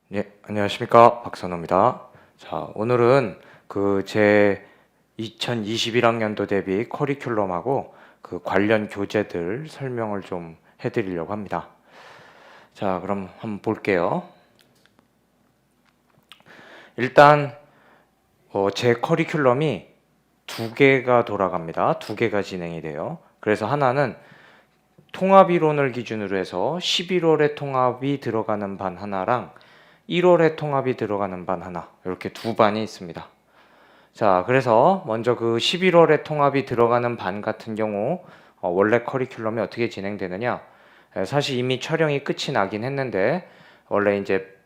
네, 안녕하십니까. 박선호입니다. 자, 오늘은 제 2021학년도 대비 커리큘럼하고 그 관련 교재들 설명을 좀 해드리려고 합니다. 자, 그럼 한번 볼게요. 일단 제 커리큘럼이 두 개가 돌아갑니다. 두 개가 진행이 돼요. 그래서 하나는 통합이론을 기준으로 해서 11월에 통합이 들어가는 반 하나랑 1월에 통합이 들어가는 반 하나, 이렇게 두 반이 있습니다. 자, 그래서 먼저 그 11월에 통합이 들어가는 반 같은 경우 원래 커리큘럼이 어떻게 진행되느냐, 사실 이미 촬영이 끝이 나긴 했는데 원래 이제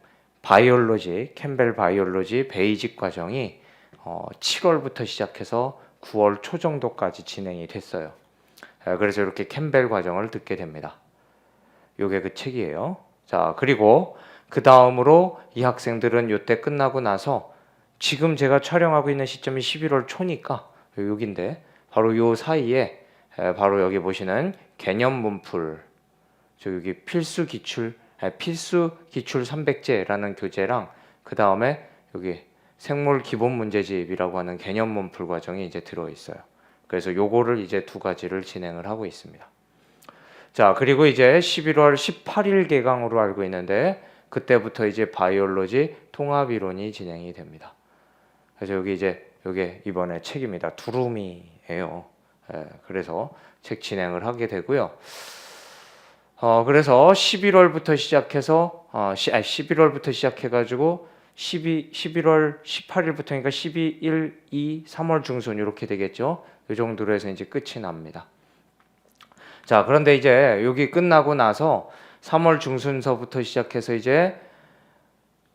바이올로지, 캠벨 바이올로지 베이직 과정이 7월부터 시작해서 9월 초 정도까지 진행이 됐어요. 그래서 이렇게 캠벨 과정을 듣게 됩니다. 요게 그 책이에요. 자, 그리고 그 다음으로 이 학생들은 요때 끝나고 나서 지금 제가 촬영하고 있는 시점이 11월 초니까 여기인데 바로 요 사이에 바로 여기 보시는 개념 문풀, 저 여기 필수 기출 300제라는 교재랑 그 다음에 여기 생물 기본 문제집이라고 하는 개념 문풀 과정이 이제 들어 있어요. 그래서 요거를 이제 두 가지를 진행을 하고 있습니다. 자, 그리고 이제 11월 18일 개강으로 알고 있는데 그때부터 이제 바이올로지 통합이론이 진행이 됩니다. 그래서 여기 이제 요게 이번에 책입니다. 두루미예요. 그래서 책 진행을 하게 되고요. 그래서 11월부터 시작해서 11월부터 시작해가지고 11월 18일부터니까 12일, 2, 3월 중순 이렇게 되겠죠. 이 정도로 해서 이제 끝이 납니다. 자, 그런데 이제 여기 끝나고 나서 3월 중순서부터 시작해서 이제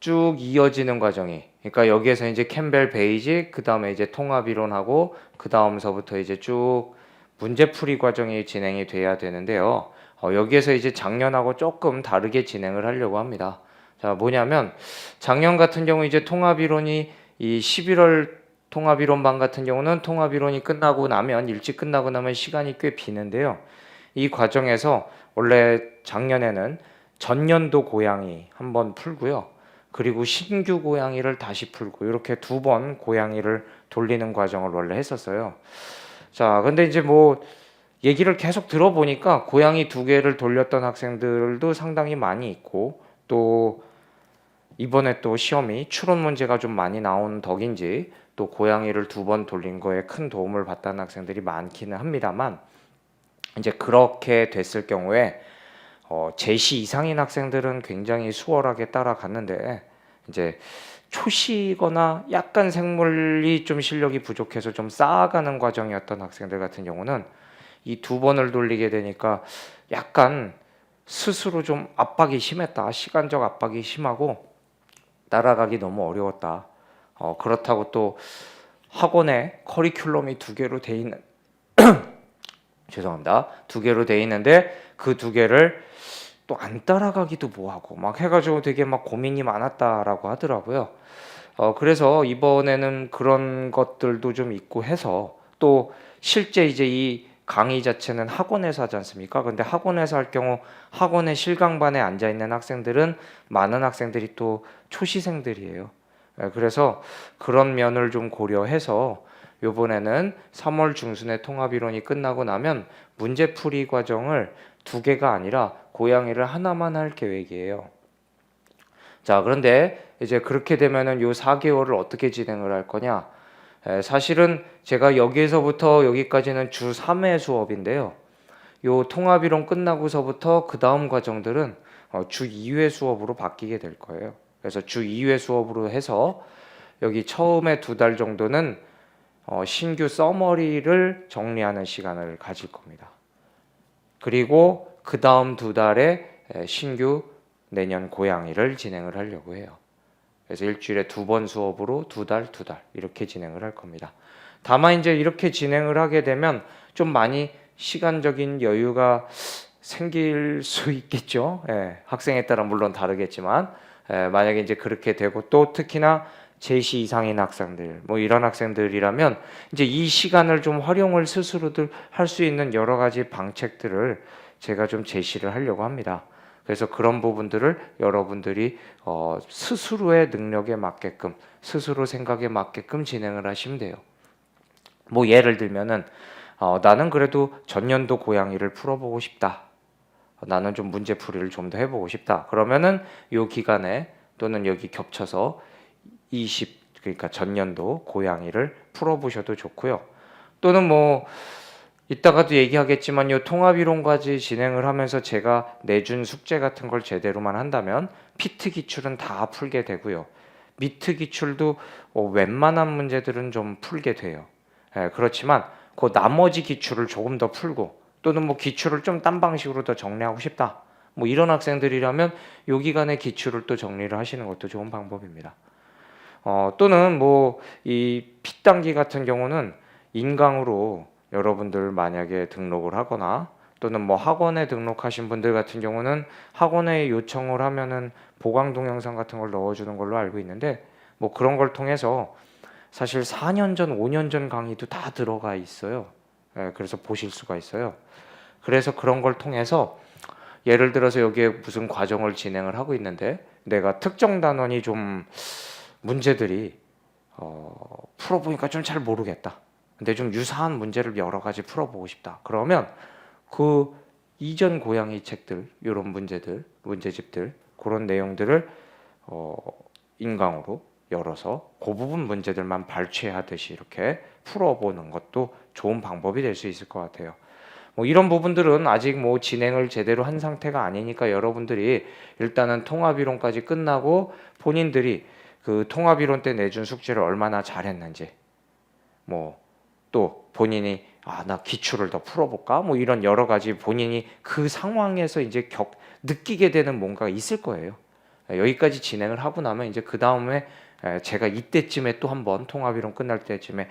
쭉 이어지는 과정이, 그러니까 여기에서 이제 캠벨 베이직, 그 다음에 이제 통합이론하고 그 다음서부터 이제 쭉 문제풀이 과정이 진행이 돼야 되는데요. 여기에서 이제 작년하고 조금 다르게 진행을 하려고 합니다. 자, 뭐냐면 작년 같은 경우 이제 통합이론이 이 11월 통합이론반 같은 경우는 통합이론이 끝나고 나면 일찍 끝나고 나면 시간이 꽤 비는데요. 이 과정에서 원래 작년에는 전년도 고양이 한번 풀고요. 그리고 신규 고양이를 다시 풀고 이렇게 두 번 고양이를 돌리는 과정을 원래 했었어요. 자, 근데 이제 뭐 얘기를 계속 들어보니까 고양이 두 개를 돌렸던 학생들도 상당히 많이 있고 또 이번에 또 시험이 추론 문제가 좀 많이 나온 덕인지 또 고양이를 두 번 돌린 거에 큰 도움을 받다는 학생들이 많기는 합니다만 이제 그렇게 됐을 경우에 제시 이상인 학생들은 굉장히 수월하게 따라갔는데 이제 초시거나 약간 생물이 좀 실력이 부족해서 좀 쌓아가는 과정이었던 학생들 같은 경우는 이 두 번을 돌리게 되니까 약간 스스로 좀 압박이 심했다. 시간적 압박이 심하고 따라가기 너무 어려웠다. 그렇다고 또 학원에 커리큘럼이 두 개로 돼 있는 죄송합니다. 두 개로 돼 있는데 그 두 개를 또 안 따라가기도 뭐하고 막 해가지고 되게 막 고민이 많았다라고 하더라고요. 그래서 이번에는 그런 것들도 좀 있고 해서 또 실제 이제 이 강의 자체는 학원에서 하지 않습니까? 근데 학원에서 할 경우 학원의 실강반에 앉아 있는 학생들은 많은 학생들이 또 초시생들이에요. 그래서 그런 면을 좀 고려해서 요번에는 3월 중순에 통합이론이 끝나고 나면 문제풀이 과정을 두 개가 아니라 고양이를 하나만 할 계획이에요. 자, 그런데 이제 그렇게 되면은 요 4개월을 어떻게 진행을 할 거냐? 사실은 제가 여기에서부터 여기까지는 주 3회 수업인데요. 요 통합이론 끝나고서부터 그 다음 과정들은 주 2회 수업으로 바뀌게 될 거예요. 그래서 주 2회 수업으로 해서 여기 처음에 두 달 정도는 신규 서머리를 정리하는 시간을 가질 겁니다. 그리고 그 다음 두 달에 신규 내년 고양이를 진행을 하려고 해요. 그래서 일주일에 두 번 수업으로 두 달 이렇게 진행을 할 겁니다. 다만 이제 이렇게 진행을 하게 되면 좀 많이 시간적인 여유가 생길 수 있겠죠. 학생에 따라 물론 다르겠지만 만약에 이제 그렇게 되고 또 특히나 제시 이상인 학생들 뭐 이런 학생들이라면 이제 이 시간을 좀 활용을 스스로들 할 수 있는 여러 가지 방책들을 제가 좀 제시를 하려고 합니다. 그래서 그런 부분들을 여러분들이 스스로의 능력에 맞게끔, 스스로 생각에 맞게끔 진행을 하시면 돼요. 뭐 예를 들면은 나는 그래도 전년도 고양이를 풀어보고 싶다. 나는 좀 문제풀이를 좀 더 해보고 싶다. 그러면은 요 기간에 또는 여기 겹쳐서 그러니까 전년도 고양이를 풀어보셔도 좋고요. 또는 뭐 이따가도 얘기하겠지만 요 통합이론까지 진행을 하면서 제가 내준 숙제 같은 걸 제대로만 한다면 피트 기출은 다 풀게 되고요. 미트 기출도 웬만한 문제들은 좀 풀게 돼요. 그렇지만 그 나머지 기출을 조금 더 풀고 또는 뭐 기출을 좀 딴 방식으로 더 정리하고 싶다. 뭐 이런 학생들이라면 요 기간에 기출을 또 정리를 하시는 것도 좋은 방법입니다. 또는 뭐 이 P단기 같은 경우는 인강으로 여러분들 만약에 등록을 하거나 또는 뭐 학원에 등록하신 분들 같은 경우는 학원에 요청을 하면은 보강 동영상 같은 걸 넣어주는 걸로 알고 있는데 뭐 그런 걸 통해서 사실 4년 전, 5년 전 강의도 다 들어가 있어요. 그래서 보실 수가 있어요. 그래서 그런 걸 통해서 예를 들어서 여기에 무슨 과정을 진행을 하고 있는데 내가 특정 단원이 좀 문제들이 풀어보니까 좀 잘 모르겠다. 근데 좀 유사한 문제를 여러 가지 풀어보고 싶다. 그러면 그 이전 고양이 책들, 이런 문제들, 문제집들 그런 내용들을 인강으로 열어서 그 부분 문제들만 발췌하듯이 이렇게 풀어보는 것도 좋은 방법이 될 수 있을 것 같아요. 뭐 이런 부분들은 아직 뭐 진행을 제대로 한 상태가 아니니까 여러분들이 일단은 통합이론까지 끝나고 본인들이 그 통합이론 때 내준 숙제를 얼마나 잘했는지 뭐 또 본인이 나 기출을 더 풀어볼까 뭐 이런 여러 가지 본인이 그 상황에서 이제 느끼게 되는 뭔가가 있을 거예요. 여기까지 진행을 하고 나면 이제 그 다음에 제가 이때쯤에 또 한번 통합이론 끝날 때쯤에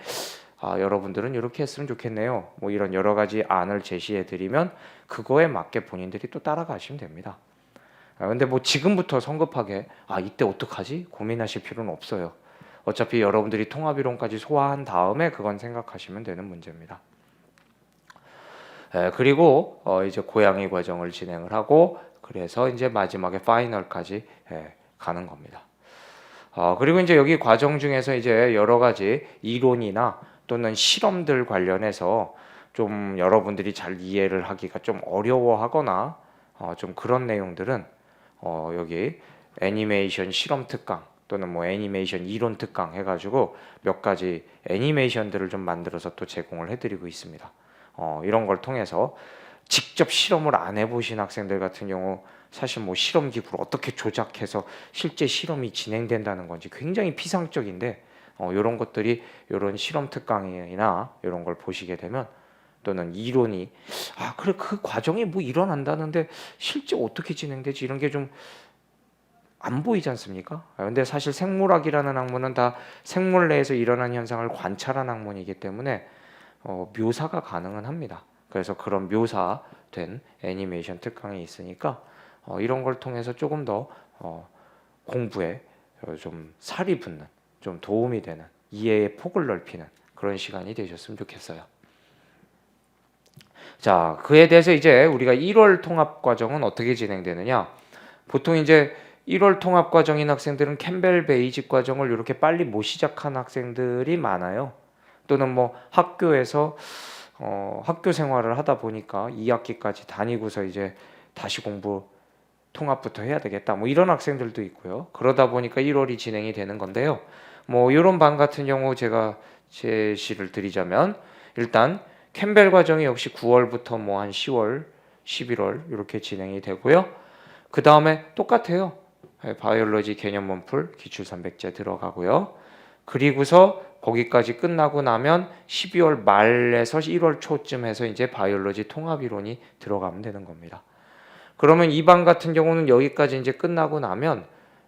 여러분들은 이렇게 했으면 좋겠네요. 뭐 이런 여러 가지 안을 제시해 드리면 그거에 맞게 본인들이 또 따라가시면 됩니다. 근데 뭐 지금부터 성급하게 이때 어떡하지? 고민하실 필요는 없어요. 어차피 여러분들이 통합이론까지 소화한 다음에 그건 생각하시면 되는 문제입니다. 그리고 이제 고양이 과정을 진행을 하고 그래서 이제 마지막에 파이널까지 가는 겁니다. 그리고 이제 여기 과정 중에서 이제 여러 가지 이론이나 또는 실험들 관련해서 좀 여러분들이 잘 이해를 하기가 좀 어려워하거나 좀 그런 내용들은 여기 애니메이션 실험 특강 또는 뭐 애니메이션 이론 특강 해가지고 몇 가지 애니메이션들을 좀 만들어서 또 제공을 해드리고 있습니다. 이런 걸 통해서 직접 실험을 안 해보신 학생들 같은 경우 사실 뭐 실험 기구를 어떻게 조작해서 실제 실험이 진행된다는 건지 굉장히 피상적인데 이런 것들이 이런 실험 특강이나 이런 걸 보시게 되면 또는 이론이 그래 그 과정이 뭐 일어난다는데 실제 어떻게 진행되지 이런 게 좀 안 보이지 않습니까? 근데 사실 생물학이라는 학문은 다 생물 내에서 일어난 현상을 관찰한 학문이기 때문에 묘사가 가능은 합니다. 그래서 그런 묘사된 애니메이션 특강이 있으니까 이런 걸 통해서 조금 더 공부에 좀 살이 붙는 좀 도움이 되는 이해의 폭을 넓히는 그런 시간이 되셨으면 좋겠어요. 자, 그에 대해서 이제 우리가 1월 통합 과정은 어떻게 진행되느냐? 보통 이제 1월 통합 과정인 학생들은 캠벨 베이직 과정을 이렇게 빨리 못 시작한 학생들이 많아요. 또는 뭐 학교에서 학교 생활을 하다 보니까 2학기까지 다니고서 이제 다시 공부 통합부터 해야 되겠다. 뭐 이런 학생들도 있고요. 그러다 보니까 1월이 진행이 되는 건데요. 뭐 이런 반 같은 경우 제가 제시를 드리자면 일단 캠벨 과정이 역시 9월부터 뭐 한 10월, 11월 이렇게 진행이 되고요. 그 다음에 똑같아요. 바이올로지 개념 원풀 기출 300제 들어가고요. 그리고서 거기까지 끝나고 나면 12월 말에서 1월 초쯤 해서 이제 바이올로지 통합 이론이 들어가면 되는 겁니다. 그러면 이 반 같은 경우는 여기까지 이제 끝나고 나면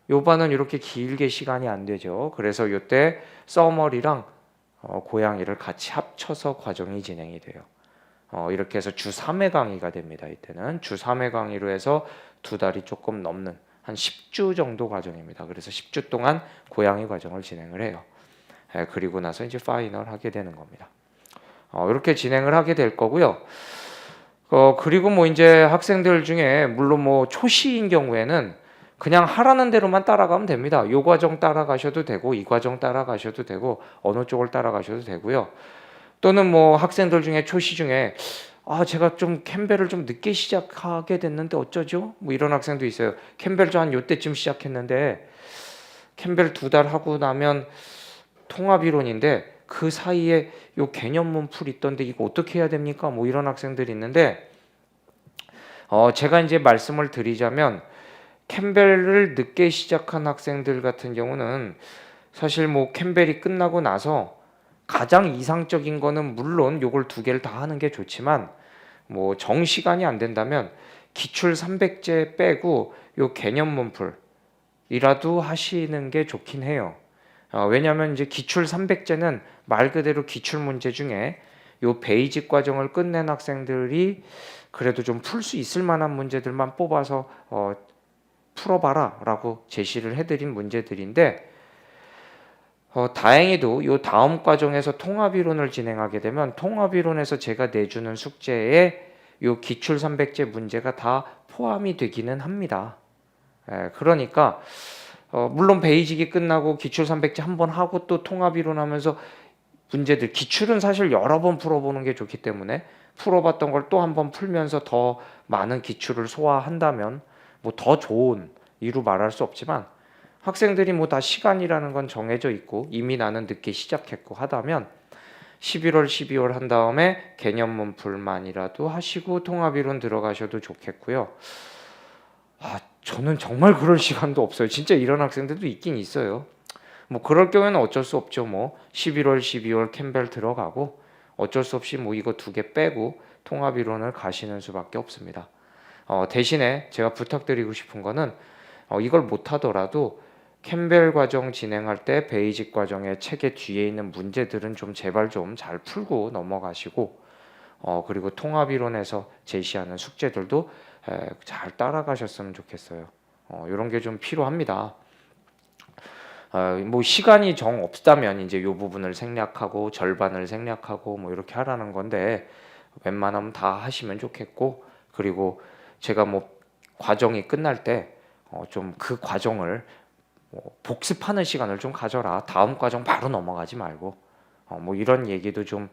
요 반은 이렇게 길게 시간이 안 되죠. 그래서 요때 서머리랑 고양이를 같이 합쳐서 과정이 진행이 돼요. 이렇게 해서 주 3회 강의가 됩니다. 이때는 주 3회 강의로 해서 2달이 조금 넘는 한 10주 정도 과정입니다. 그래서 10주 동안 고양이 과정을 진행을 해요. 그리고 나서 이제 파이널 하게 되는 겁니다. 이렇게 진행을 하게 될 거고요. 그리고 뭐 이제 학생들 중에 물론 뭐 초시인 경우에는 그냥 하라는 대로만 따라가면 됩니다. 요 과정 따라가셔도 되고 이 과정 따라가셔도 되고 어느 쪽을 따라가셔도 되고요. 또는 뭐 학생들 중에 초시 중에 제가 좀 캠벨을 좀 늦게 시작하게 됐는데 어쩌죠? 뭐 이런 학생도 있어요. 캠벨 저 한 요때쯤 시작했는데 캠벨 2달 하고 나면 통합이론인데 그 사이에 요 개념문 풀 있던데 이거 어떻게 해야 됩니까? 뭐 이런 학생들이 있는데 제가 이제 말씀을 드리자면 캠벨을 늦게 시작한 학생들 같은 경우는 사실 뭐 캠벨이 끝나고 나서 가장 이상적인 거는 물론 요걸 2개를 다 하는 게 좋지만 뭐 정시간이 안 된다면 기출 300제 빼고 요 개념문 풀이라도 하시는 게 좋긴 해요. 왜냐하면 이제 기출 300제는 말 그대로 기출 문제 중에 요 베이직 과정을 끝낸 학생들이 그래도 좀 풀 수 있을 만한 문제들만 뽑아서 풀어봐라 라고 제시를 해드린 문제들인데 다행히도 요 다음 과정에서 통합이론을 진행하게 되면 통합이론에서 제가 내주는 숙제에 요 기출 300제 문제가 다 포함이 되기는 합니다. 그러니까 물론 베이직이 끝나고 기출 300제 한 번 하고 또 통합이론 하면서 문제들 기출은 사실 여러 번 풀어보는 게 좋기 때문에 풀어봤던 걸 또 한 번 풀면서 더 많은 기출을 소화한다면 뭐 더 좋은 이루 말할 수 없지만 학생들이 뭐 다 시간이라는 건 정해져 있고 이미 나는 늦게 시작했고 하다면 11월, 12월 한 다음에 개념문 풀만이라도 하시고 통합이론 들어가셔도 좋겠고요. 저는 정말 그럴 시간도 없어요. 진짜 이런 학생들도 있긴 있어요. 뭐 그럴 경우에는 어쩔 수 없죠. 뭐 11월, 12월 캠벨 들어가고 어쩔 수 없이 뭐 이거 2개 빼고 통합이론을 가시는 수밖에 없습니다. 대신에 제가 부탁드리고 싶은 거는 이걸 못하더라도 캠벨 과정 진행할 때 베이직 과정의 책의 뒤에 있는 문제들은 좀 제발 좀 잘 풀고 넘어가시고 그리고 통합이론에서 제시하는 숙제들도 잘 따라가셨으면 좋겠어요. 이런 게 좀 필요합니다. 뭐 시간이 정 없다면 이제 이 부분을 생략하고 절반을 생략하고 뭐 이렇게 하라는 건데 웬만하면 다 하시면 좋겠고 그리고 제가 뭐 과정이 끝날 때 좀 그 과정을 뭐 복습하는 시간을 좀 가져라. 다음 과정 바로 넘어가지 말고 뭐 이런 얘기도 좀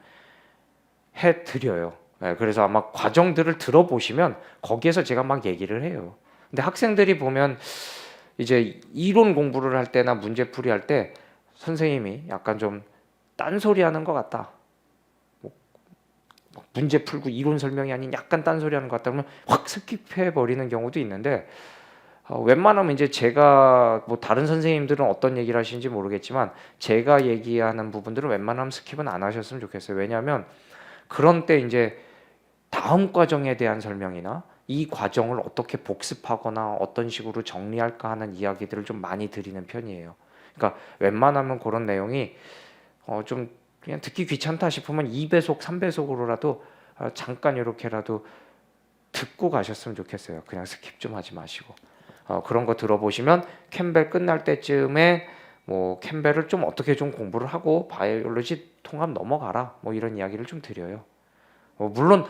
해드려요. 그래서 아마 과정들을 들어보시면 거기에서 제가 막 얘기를 해요. 근데 학생들이 보면 이제 이론 공부를 할 때나 문제풀이 할 때 선생님이 약간 좀 딴소리 하는 것 같다. 뭐 문제 풀고 이론 설명이 아닌 약간 딴소리 하는 것 같다 그러면 확 스킵해 버리는 경우도 있는데 웬만하면 이제 제가 뭐 다른 선생님들은 어떤 얘기를 하시는지 모르겠지만 제가 얘기하는 부분들은 웬만하면 스킵은 안 하셨으면 좋겠어요. 왜냐하면 그런 때 이제 다음 과정에 대한 설명이나 이 과정을 어떻게 복습하거나 어떤 식으로 정리할까 하는 이야기들을 좀 많이 드리는 편이에요. 그러니까 웬만하면 그런 내용이 좀 그냥 듣기 귀찮다 싶으면 2배속, 3배속으로라도 잠깐 이렇게라도 듣고 가셨으면 좋겠어요. 그냥 스킵 좀 하지 마시고 그런 거 들어보시면 캠벨 끝날 때쯤에 뭐 캠벨을 좀 어떻게 좀 공부를 하고 바이올로지 통합 넘어가라 뭐 이런 이야기를 좀 드려요. 물론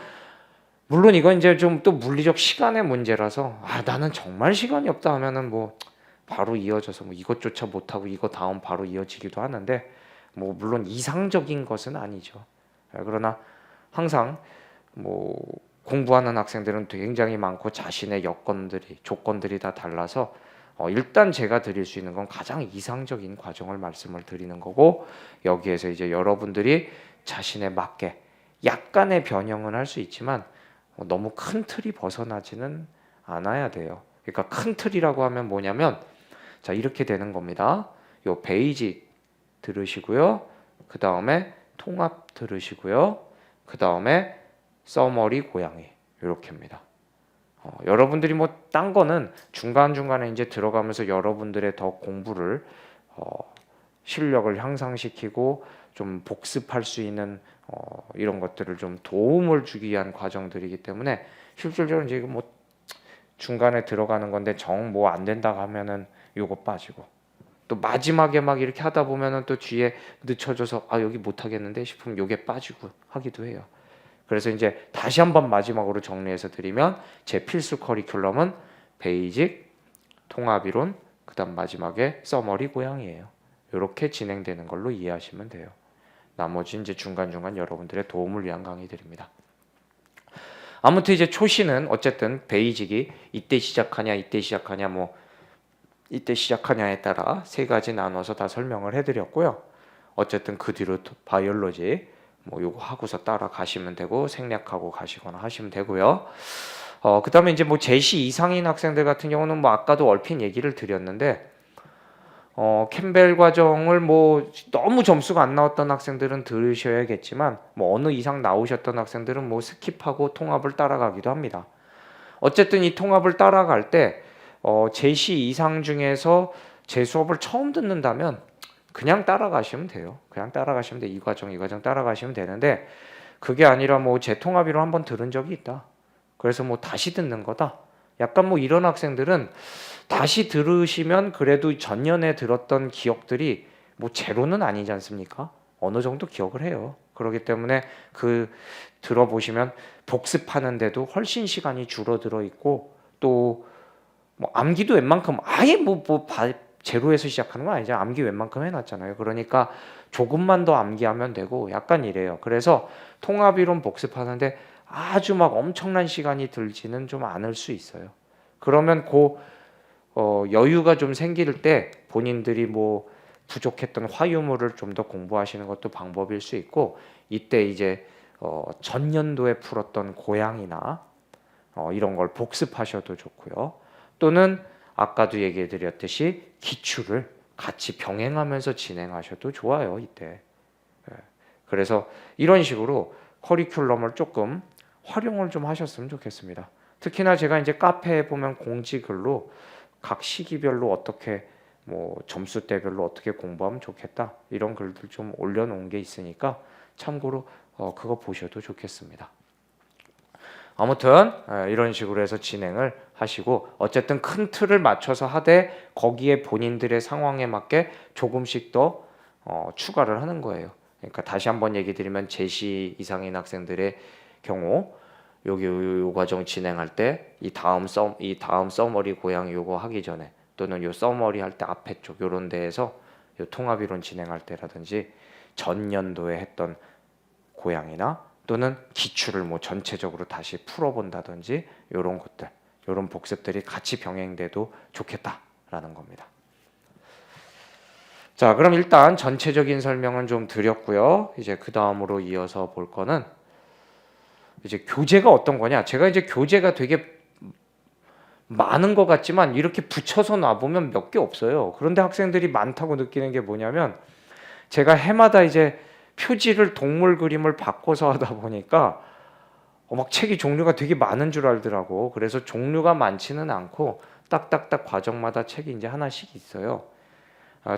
이건 이제 좀 또 물리적 시간의 문제라서 나는 정말 시간이 없다 하면은 뭐 바로 이어져서 뭐 이것조차 못하고 이거 다음 바로 이어지기도 하는데 뭐 물론 이상적인 것은 아니죠. 그러나 항상 뭐 공부하는 학생들은 굉장히 많고 자신의 여건들이 조건들이 다 달라서 일단 제가 드릴 수 있는 건 가장 이상적인 과정을 말씀을 드리는 거고 여기에서 이제 여러분들이 자신에 맞게 약간의 변형은 할 수 있지만 너무 큰 틀이 벗어나지는 않아야 돼요. 그러니까 큰 틀이라고 하면 뭐냐면 자 이렇게 되는 겁니다. 요 베이직 들으시고요. 그 다음에 통합 들으시고요. 그 다음에 서머리 고양이 이렇게입니다. 여러분들이 뭐 딴 거는 중간중간에 이제 들어가면서 여러분들의 더 공부를 실력을 향상시키고 좀 복습할 수 있는 이런 것들을 좀 도움을 주기 위한 과정들이기 때문에 실질적으로 이제 뭐 중간에 들어가는 건데 정 뭐 안 된다 하면은 요거 빠지고 또 마지막에 막 이렇게 하다 보면은 또 뒤에 늦춰져서 여기 못 하겠는데 싶으면 요게 빠지고 하기도 해요. 그래서 이제 다시 한번 마지막으로 정리해서 드리면 제 필수 커리큘럼은 베이직, 통합이론, 그다음 마지막에 서머리 고양이에요. 이렇게 진행되는 걸로 이해하시면 돼요. 나머지 이제 중간중간 여러분들의 도움을 위한 강의들입니다. 아무튼 이제 초시는 어쨌든 베이직이 이때 시작하냐 뭐 이때 시작하냐에 따라 세 가지 나눠서 다 설명을 해드렸고요. 어쨌든 그 뒤로 바이올로지 뭐 요거 하고서 따라가시면 되고 생략하고 가시거나 하시면 되고요. 그다음에 이제 뭐 제시 이상인 학생들 같은 경우는 뭐 아까도 얼핏 얘기를 드렸는데 캠벨 과정을 뭐 너무 점수가 안 나왔던 학생들은 들으셔야겠지만 뭐 어느 이상 나오셨던 학생들은 뭐 스킵하고 통합을 따라가기도 합니다. 어쨌든 이 통합을 따라갈 때 제시 이상 중에서 제 수업을 처음 듣는다면 그냥 따라가시면 돼요. 그냥 따라가시면 돼. 이 과정 따라가시면 되는데 그게 아니라 뭐 제 통합이로 한번 들은 적이 있다. 그래서 뭐 다시 듣는 거다. 약간 뭐 이런 학생들은 다시 들으시면 그래도 전년에 들었던 기억들이 뭐 제로는 아니지 않습니까? 어느 정도 기억을 해요. 그렇기 때문에 그 들어보시면 복습하는데도 훨씬 시간이 줄어들어 있고 또 뭐 암기도 웬만큼 아예 제로에서 시작하는 건 아니죠. 암기 웬만큼 해놨잖아요. 그러니까 조금만 더 암기하면 되고 약간 이래요. 그래서 통합이론 복습하는데 아주 막 엄청난 시간이 들지는 좀 않을 수 있어요. 그러면 여유가 좀 생길 때 본인들이 뭐 부족했던 화유물을 좀 더 공부하시는 것도 방법일 수 있고 이때 이제 전년도에 풀었던 고양이나 이런 걸 복습하셔도 좋고요. 또는 아까도 얘기해 드렸듯이 기출을 같이 병행하면서 진행하셔도 좋아요. 이때. 그래서 이런 식으로 커리큘럼을 조금 활용을 좀 하셨으면 좋겠습니다. 특히나 제가 이제 카페에 보면 공지글로 각 시기별로 어떻게 뭐 점수대별로 어떻게 공부하면 좋겠다 이런 글들 좀 올려놓은 게 있으니까 참고로 그거 보셔도 좋겠습니다. 아무튼 이런 식으로 해서 진행을 하시고 어쨌든 큰 틀을 맞춰서 하되 거기에 본인들의 상황에 맞게 조금씩 더 추가를 하는 거예요. 그러니까 다시 한번 얘기 드리면 제시 이상인 학생들의 경우 요 과정 진행할 때 이 다음 서머리 고양이 요거 하기 전에 또는 요 서머리 할 때 앞에 쪽 요런 데에서 요 통합이론 진행할 때라든지 전년도에 했던 고양이나 또는 기출을 뭐 전체적으로 다시 풀어본다든지 요런 것들 요런 복습들이 같이 병행돼도 좋겠다라는 겁니다. 자, 그럼 일단 전체적인 설명은 좀 드렸고요. 이제 그 다음으로 이어서 볼 거는 이제 교재가 어떤 거냐. 제가 이제 교재가 되게 많은 것 같지만 이렇게 붙여서 놔보면 몇 개 없어요. 그런데 학생들이 많다고 느끼는 게 뭐냐면 제가 해마다 이제 표지를 동물 그림을 바꿔서 하다 보니까 막 책이 종류가 되게 많은 줄 알더라고. 그래서 종류가 많지는 않고 딱딱딱 과정마다 책이 이제 하나씩 있어요.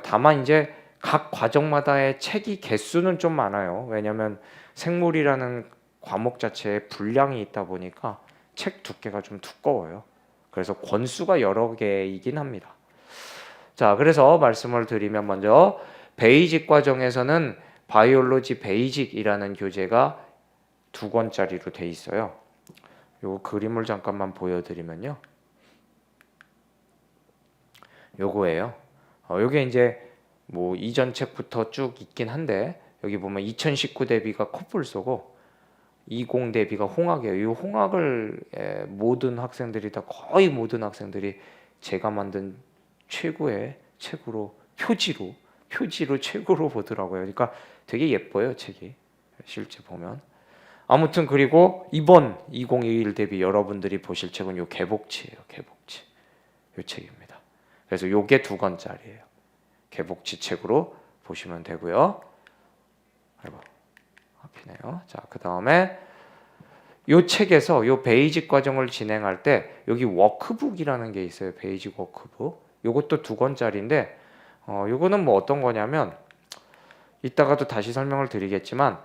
다만 이제 각 과정마다의 책이 개수는 좀 많아요. 왜냐하면 생물이라는 과목 자체에 분량이 있다 보니까 책 두께가 좀 두꺼워요. 그래서 권수가 여러 개이긴 합니다. 자, 그래서 말씀을 드리면 먼저 베이직 과정에서는 바이올로지 베이직이라는 교재가 2권짜리로 돼 있어요. 요 그림을 잠깐만 보여드리면요. 요거예요. 요게 이제 뭐 이전 책부터 쭉 있긴 한데 여기 보면 2019 대비가 코뿔소고 20 대비가 홍학이에요. 이 홍학을 모든 학생들이 다 거의 모든 학생들이 제가 만든 최고의 책으로 표지로 최고로 보더라고요. 그러니까 되게 예뻐요, 책이. 실제 보면. 아무튼 그리고 이번 2021 대비 여러분들이 보실 책은 요 개복치예요. 개복치. 요 책입니다. 그래서 요게 2권짜리예요. 개복치 책으로 보시면 되고요. 아이고. 앞이네요. 자, 그다음에 요 책에서 요 베이직 과정을 진행할 때 여기 워크북이라는 게 있어요. 베이직 워크북. 요것도 2권짜리인데 요거는 뭐 어떤 거냐면 이따가도 다시 설명을 드리겠지만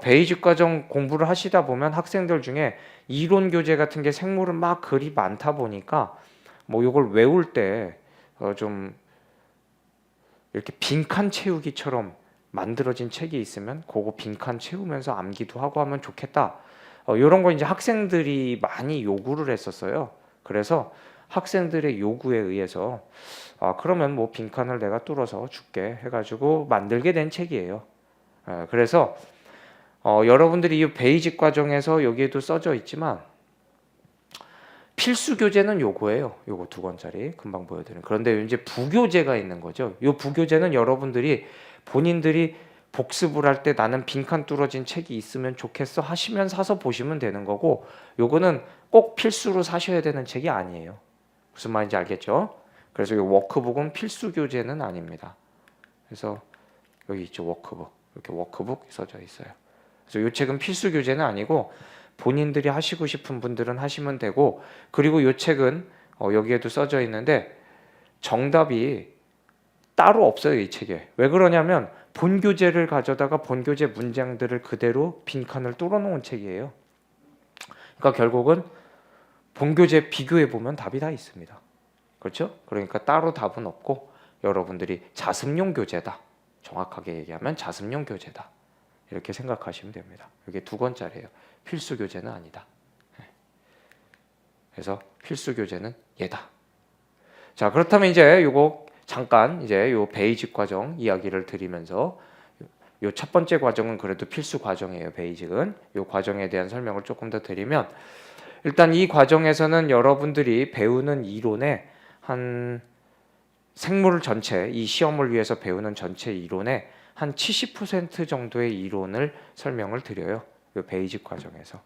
베이직 과정 공부를 하시다 보면 학생들 중에 이론 교재 같은 게 생물은 막 글이 많다 보니까 뭐 요걸 외울 때 좀 이렇게 빈칸 채우기처럼 만들어진 책이 있으면 그거 빈칸 채우면서 암기도 하고 하면 좋겠다. 이런 거 이제 학생들이 많이 요구를 했었어요. 그래서 학생들의 요구에 의해서 그러면 뭐 빈칸을 내가 뚫어서 줄게 해가지고 만들게 된 책이에요. 그래서 여러분들이 이 베이직 과정에서 여기에도 써져 있지만 필수 교재는 요거예요. 요거 2권짜리 금방 보여드린. 그런데 이제 부교재가 있는 거죠. 요 부교재는 여러분들이 본인들이 복습을 할 때 나는 빈칸 뚫어진 책이 있으면 좋겠어 하시면 사서 보시면 되는 거고, 요거는 꼭 필수로 사셔야 되는 책이 아니에요. 무슨 말인지 알겠죠? 그래서 이 워크북은 필수 교재는 아닙니다. 그래서 여기 있죠, 워크북. 이렇게 워크북 써져 있어요. 그래서 이 책은 필수 교재는 아니고 본인들이 하시고 싶은 분들은 하시면 되고, 그리고 이 책은 여기에도 써져 있는데 정답이 따로 없어요, 이 책에. 왜 그러냐면 본교재를 가져다가 본교재 문장들을 그대로 빈칸을 뚫어놓은 책이에요. 그러니까 결국은 본교재 비교해 보면 답이 다 있습니다. 그렇죠? 그러니까 따로 답은 없고 여러분들이 자습용 교재다. 정확하게 얘기하면 자습용 교재다. 이렇게 생각하시면 됩니다. 이게 2권짜리예요. 필수 교재는 아니다. 그래서 필수 교재는 얘다. 자, 그렇다면 이제 요거 잠깐 이제 요 베이직 과정 이야기를 드리면서, 요 첫 번째 과정은 그래도 필수 과정이에요. 베이직은 요 과정에 대한 설명을 조금 더 드리면, 일단 이 과정에서는 여러분들이 배우는 이론에 한 생물 전체, 이 시험을 위해서 배우는 전체 이론의 한 70% 정도의 이론을 설명을 드려요. 이 베이직 과정에서.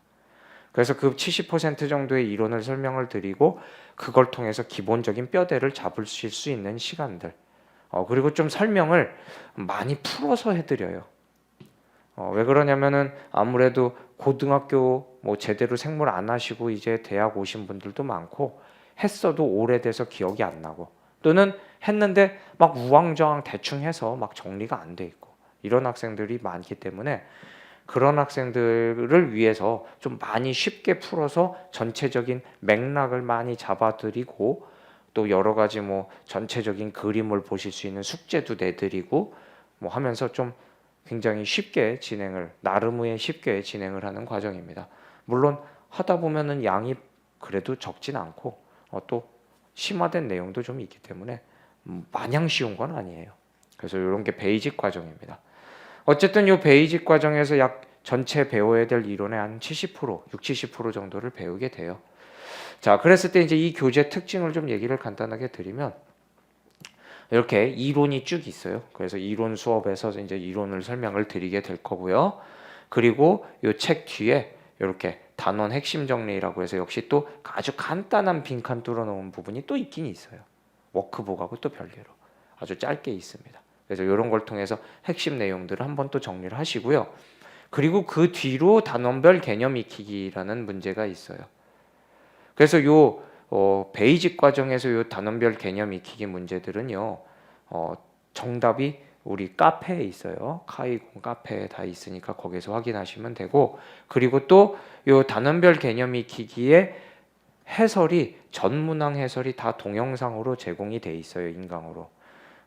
그래서 그 70% 정도의 이론을 설명을 드리고 그걸 통해서 기본적인 뼈대를 잡으실 수 있는 시간들. 그리고 좀 설명을 많이 풀어서 해드려요. 왜 그러냐면은 아무래도 고등학교 뭐 제대로 생물 안 하시고 이제 대학 오신 분들도 많고, 했어도 오래돼서 기억이 안 나고, 또는 했는데 막 우왕좌왕 대충 해서 막 정리가 안 돼 있고, 이런 학생들이 많기 때문에 그런 학생들을 위해서 좀 많이 쉽게 풀어서 전체적인 맥락을 많이 잡아드리고, 또 여러 가지 뭐 전체적인 그림을 보실 수 있는 숙제도 내드리고 뭐 하면서 좀 굉장히 쉽게 진행을, 나름의 쉽게 진행을 하는 과정입니다. 물론 하다 보면은 양이 그래도 적진 않고 또 심화된 내용도 좀 있기 때문에 마냥 쉬운 건 아니에요. 그래서 이런 게 베이직 과정입니다. 어쨌든 이 베이직 과정에서 약 전체 배워야 될 이론의 한 70%, 60, 70% 정도를 배우게 돼요. 자, 그랬을 때 이제 이 교재 특징을 좀 얘기를 간단하게 드리면, 이렇게 이론이 쭉 있어요. 그래서 이론 수업에서 이제 이론을 설명을 드리게 될 거고요. 그리고 이 책 뒤에 이렇게 단원 핵심 정리라고 해서 역시 또 아주 간단한 빈칸 뚫어놓은 부분이 또 있긴 있어요. 워크북하고 또 별개로 아주 짧게 있습니다. 그래서 이런 걸 통해서 핵심 내용들을 한번 또 정리를 하시고요. 그리고 그 뒤로 단원별 개념 익히기라는 문제가 있어요. 그래서 요 베이직 과정에서 요 단원별 개념 익히기 문제들은요, 정답이 우리 카페에 있어요. 카이공 카페에 다 있으니까 거기서 확인하시면 되고, 그리고 또 요 단원별 개념 익히기의 해설이, 전문항 해설이 다 동영상으로 제공이 돼 있어요. 인강으로.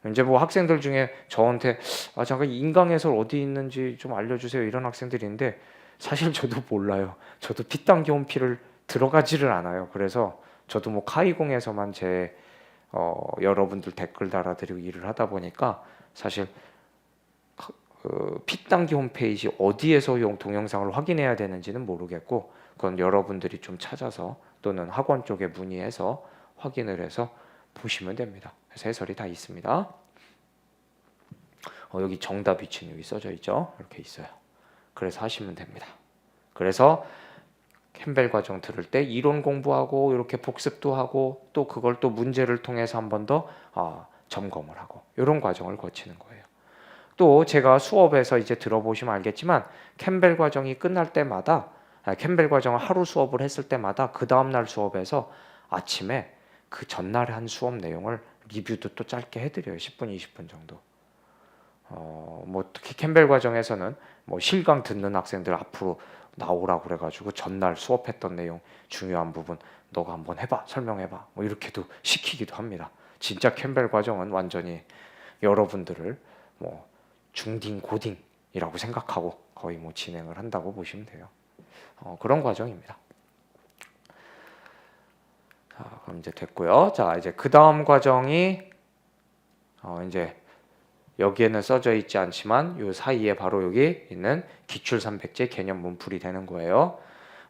이제 뭐 학생들 중에 저한테 잠깐 인강 해설 어디 있는지 좀 알려주세요 이런 학생들인데, 사실 저도 몰라요. 저도 피땀기 홈피를 들어가지를 않아요. 그래서 저도 뭐 카이공에서만 제 여러분들 댓글 달아드리고 일을 하다 보니까 사실 피땀기 홈페이지 어디에서 동영상을 확인해야 되는지는 모르겠고, 그건 여러분들이 좀 찾아서 또는 학원 쪽에 문의해서 확인을 해서 보시면 됩니다. 그래서 해설이 다 있습니다. 여기 정답 위치는 여기 써져 있죠. 이렇게 있어요. 그래서 하시면 됩니다. 그래서 캠벨 과정 들을 때 이론 공부하고 이렇게 복습도 하고, 또 그걸 또 문제를 통해서 한 번 더 점검을 하고, 이런 과정을 거치는 거예요. 또 제가 수업에서 이제 들어보시면 알겠지만, 캠벨 과정이 끝날 때마다, 캠벨 과정을 하루 수업을 했을 때마다 그 다음날 수업에서 아침에 그 전날에 한 수업 내용을 리뷰도 또 짧게 해드려요. 10분, 20분 정도. 뭐 특히 캠벨 과정에서는 뭐 실강 듣는 학생들 앞으로 나오라고 그래가지고 전날 수업했던 내용 중요한 부분 너가 한번 해봐, 설명해봐, 뭐 이렇게도 시키기도 합니다. 진짜 캠벨 과정은 완전히 여러분들을 뭐 중딩 고딩이라고 생각하고 거의 뭐 진행을 한다고 보시면 돼요. 그런 과정입니다. 자, 그럼 이제 됐고요. 자, 이제 그 다음 과정이 이제 여기에는 써져 있지 않지만 요 사이에 바로 여기 있는 기출 300제 개념 문풀이 되는 거예요.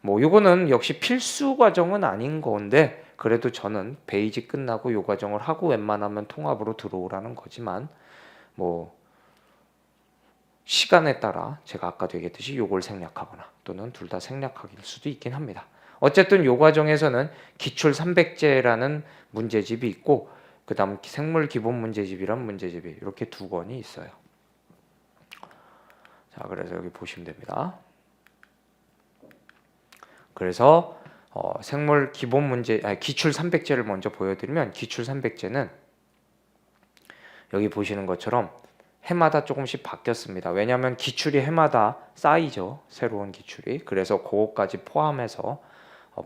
뭐 요거는 역시 필수 과정은 아닌 건데 그래도 저는 베이직 끝나고 요 과정을 하고 웬만하면 통합으로 들어오라는 거지만 뭐 시간에 따라 제가 아까도 얘기했듯이 요걸 생략하거나 또는 둘 다 생략할 수도 있긴 합니다. 어쨌든 요 과정에서는 기출 300제라는 문제집이 있고 그 다음 생물 기본 문제집이란 문제집이 이렇게 두 권이 있어요. 자, 그래서 여기 보시면 됩니다. 그래서 생물 기본 문제, 기출 300제를 먼저 보여드리면 기출 300제는 여기 보시는 것처럼 해마다 조금씩 바뀌었습니다. 왜냐하면 기출이 해마다 쌓이죠. 새로운 기출이. 그래서 그것까지 포함해서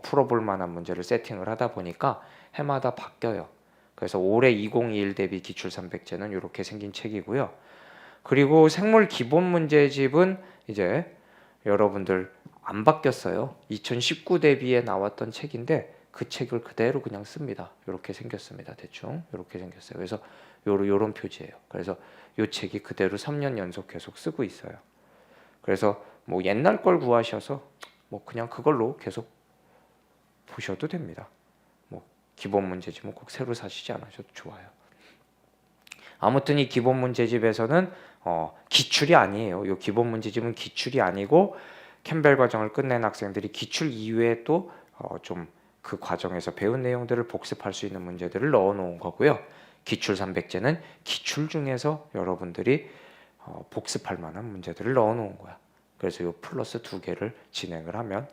풀어볼 만한 문제를 세팅을 하다 보니까 해마다 바뀌어요. 그래서 올해 2021 대비 기출 300제는 이렇게 생긴 책이고요. 그리고 생물 기본 문제집은 이제 여러분들 안 바뀌었어요. 2019 대비에 나왔던 책인데 그 책을 그대로 그냥 씁니다. 이렇게 생겼습니다. 대충 이렇게 생겼어요. 그래서 요런 표지예요. 그래서 이 책이 그대로 3년 연속 계속 쓰고 있어요. 그래서 뭐 옛날 걸 구하셔서 뭐 그냥 그걸로 계속 보셔도 됩니다. 뭐 기본 문제집은 꼭 새로 사시지 않으셔도 좋아요. 아무튼 이 기본 문제집에서는 기출이 아니에요. 이 기본 문제집은 기출이 아니고 캠벨 과정을 끝낸 학생들이 기출 이외에 또 좀 그 과정에서 배운 내용들을 복습할 수 있는 문제들을 넣어 놓은 거고요. 기출 300제는 기출 중에서 여러분들이 복습할 만한 문제들을 넣어 놓은 거야. 그래서 이 플러스 두 개를 진행을 하면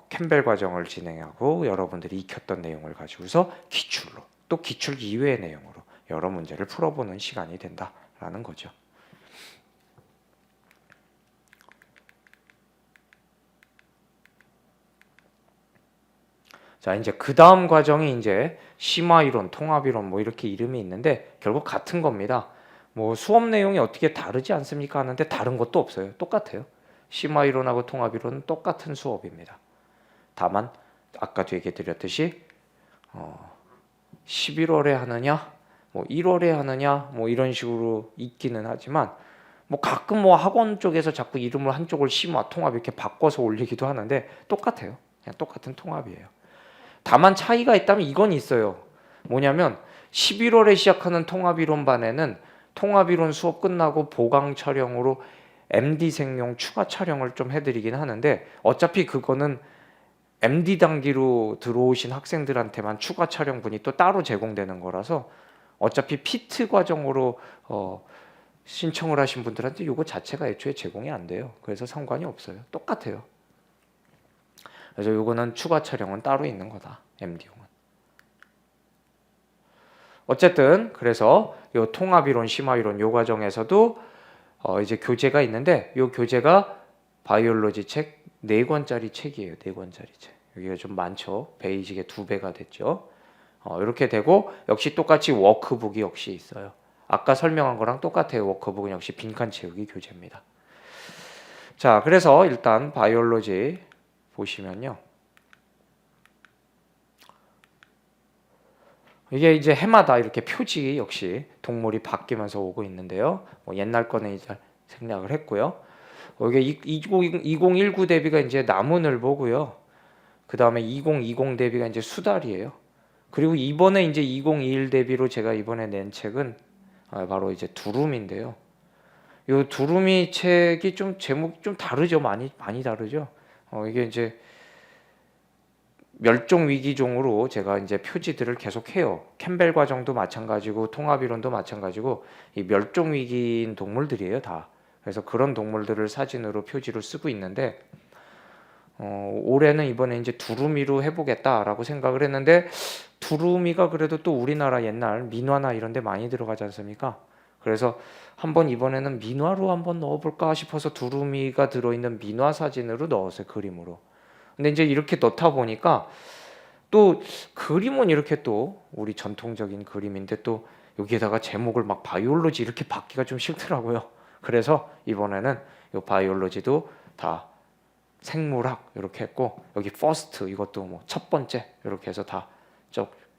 캠벨 과정을 진행하고 여러분들이 익혔던 내용을 가지고서 기출로 또 기출 이외의 내용으로 여러 문제를 풀어보는 시간이 된다라는 거죠. 자, 이제 그 다음 과정이 이제 심화 이론, 통합 이론 뭐 이렇게 이름이 있는데 결국 같은 겁니다. 뭐 수업 내용이 어떻게 다르지 않습니까 하는데 다른 것도 없어요. 똑같아요. 심화 이론하고 통합 이론은 똑같은 수업입니다. 다만 아까도 얘기 드렸듯이 11월에 하느냐, 뭐 1월에 하느냐, 뭐 이런 식으로 있기는 하지만 뭐 가끔 뭐 학원 쪽에서 자꾸 이름을 한쪽을 심화, 통합 이렇게 바꿔서 올리기도 하는데 똑같아요. 그냥 똑같은 통합이에요. 다만 차이가 있다면 이건 있어요. 뭐냐면 11월에 시작하는 통합이론반에는 통합이론 수업 끝나고 보강 촬영으로 MD생용 추가 촬영을 좀 해드리긴 하는데 어차피 그거는 MD 단기로 들어오신 학생들한테만 추가 촬영분이 또 따로 제공되는 거라서 어차피 피트 과정으로 신청을 하신 분들한테 이거 자체가 애초에 제공이 안 돼요. 그래서 상관이 없어요. 똑같아요. 그래서 이거는 추가 촬영은 따로 있는 거다. MD용은. 어쨌든 그래서 이 통합이론, 심화이론 요 과정에서도 이제 교재가 있는데 이 교재가 바이올로지 책 4권짜리 책이에요. 4권짜리 책. 여기가 좀 많죠. 베이직의 2배가 됐죠. 이렇게 되고 역시 똑같이 워크북이 역시 있어요. 아까 설명한 거랑 똑같아요. 워크북은 역시 빈칸 채우기 교재입니다. 자, 그래서 일단 바이올로지 보시면요. 이게 이제 해마다 이렇게 표지 역시 동물이 바뀌면서 오고 있는데요. 뭐 옛날 거는 이제 생략을 했고요. 이게 2019 대비가 이제 나무늘보고요. 그 다음에 2020 대비가 이제 수달이에요. 그리고 이번에 이제 2021 대비로 제가 이번에 낸 책은 바로 이제 두루미인데요. 이 두루미 책이 좀 제목 좀 다르죠. 많이 다르죠. 이게 이제 멸종 위기종으로 제가 이제 표지들을 계속 해요. 캠벨 과정도 마찬가지고 통합이론도 마찬가지고 이 멸종 위기인 동물들이에요, 다. 그래서 그런 동물들을 사진으로 표지로 쓰고 있는데 올해는 이번에 이제 두루미로 해보겠다라고 생각을 했는데 두루미가 그래도 또 우리나라 옛날 민화나 이런 데 많이 들어가지 않습니까? 그래서 한번 이번에는 민화로 한번 넣어볼까 싶어서 두루미가 들어있는 민화 사진으로 넣었어요. 그림으로. 근데 이제 이렇게 넣다 보니까 또 그림은 이렇게 또 우리 전통적인 그림인데 또 여기에다가 제목을 막 바이올로지 이렇게 받기가 좀 싫더라고요. 그래서 이번에는 이 바이올로지도 다 생물학 이렇게 했고 여기 first 이것도 뭐 첫 번째 이렇게 해서 다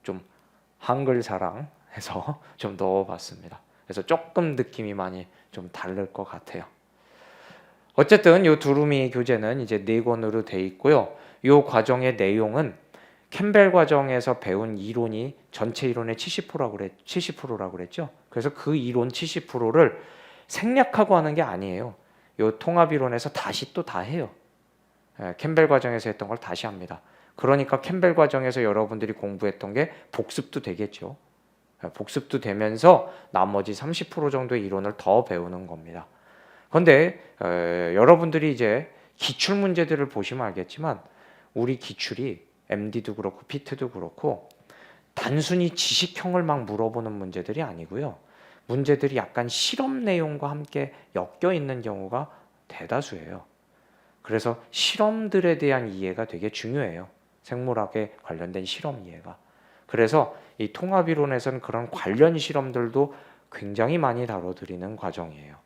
좀 한글 사랑해서 좀 넣어봤습니다. 그래서 조금 느낌이 많이 좀 다를 것 같아요. 어쨌든 이 두루미 교재는 이제 4권으로 돼 있고요. 이 과정의 내용은 캠벨 과정에서 배운 이론이 전체 이론의 70%라고 그랬죠. 그래서 그 이론 70%를 생략하고 하는 게 아니에요. 이 통합 이론에서 다시 또 다 해요. 캠벨 과정에서 했던 걸 다시 합니다. 그러니까 캠벨 과정에서 여러분들이 공부했던 게 복습도 되겠죠. 복습도 되면서 나머지 30% 정도의 이론을 더 배우는 겁니다. 그런데 여러분들이 이제 기출 문제들을 보시면 알겠지만 우리 기출이 MD도 그렇고 PT도 그렇고 단순히 지식형을 막 물어보는 문제들이 아니고요. 문제들이 약간 실험 내용과 함께 엮여 있는 경우가 대다수예요. 그래서 실험들에 대한 이해가 되게 중요해요. 생물학에 관련된 실험 이해가. 그래서 이 통합이론에서는 그런 관련 실험들도 굉장히 많이 다뤄드리는 과정이에요.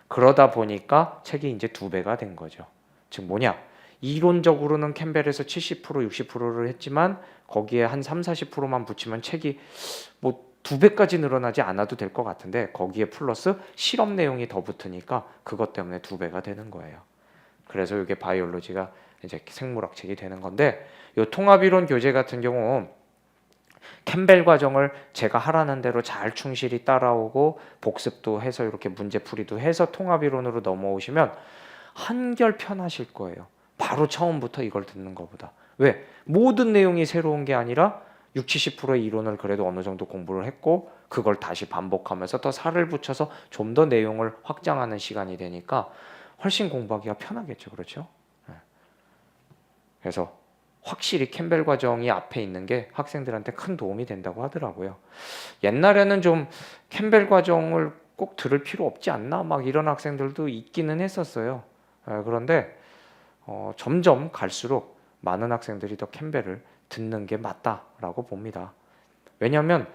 그러다 보니까 책이 이제 2배가 된 거죠. 즉 뭐냐? 이론적으로는 캠벨에서 70%, 60%를 했지만 거기에 한 3, 40%만 붙이면 책이 뭐 2배까지 늘어나지 않아도 될 것 같은데 거기에 플러스 실험 내용이 더 붙으니까 그것 때문에 2배가 되는 거예요. 그래서 이게 바이올로지가 이제 생물학 책이 되는 건데 이 통합이론 교재 같은 경우 캠벨 과정을 제가 하라는 대로 잘 충실히 따라오고 복습도 해서 이렇게 문제풀이도 해서 통합이론으로 넘어오시면 한결 편하실 거예요. 바로 처음부터 이걸 듣는 것보다. 왜? 모든 내용이 새로운 게 아니라 60, 70%의 이론을 그래도 어느 정도 공부를 했고 그걸 다시 반복하면서 더 살을 붙여서 좀 더 내용을 확장하는 시간이 되니까 훨씬 공부하기가 편하겠죠. 그렇죠? 그래서 확실히 캠벨 과정이 앞에 있는 게 학생들한테 큰 도움이 된다고 하더라고요. 옛날에는 좀 캠벨 과정을 꼭 들을 필요 없지 않나 막 이런 학생들도 있기는 했었어요. 그런데 점점 갈수록 많은 학생들이 더 캠벨을 듣는 게 맞다라고 봅니다. 왜냐하면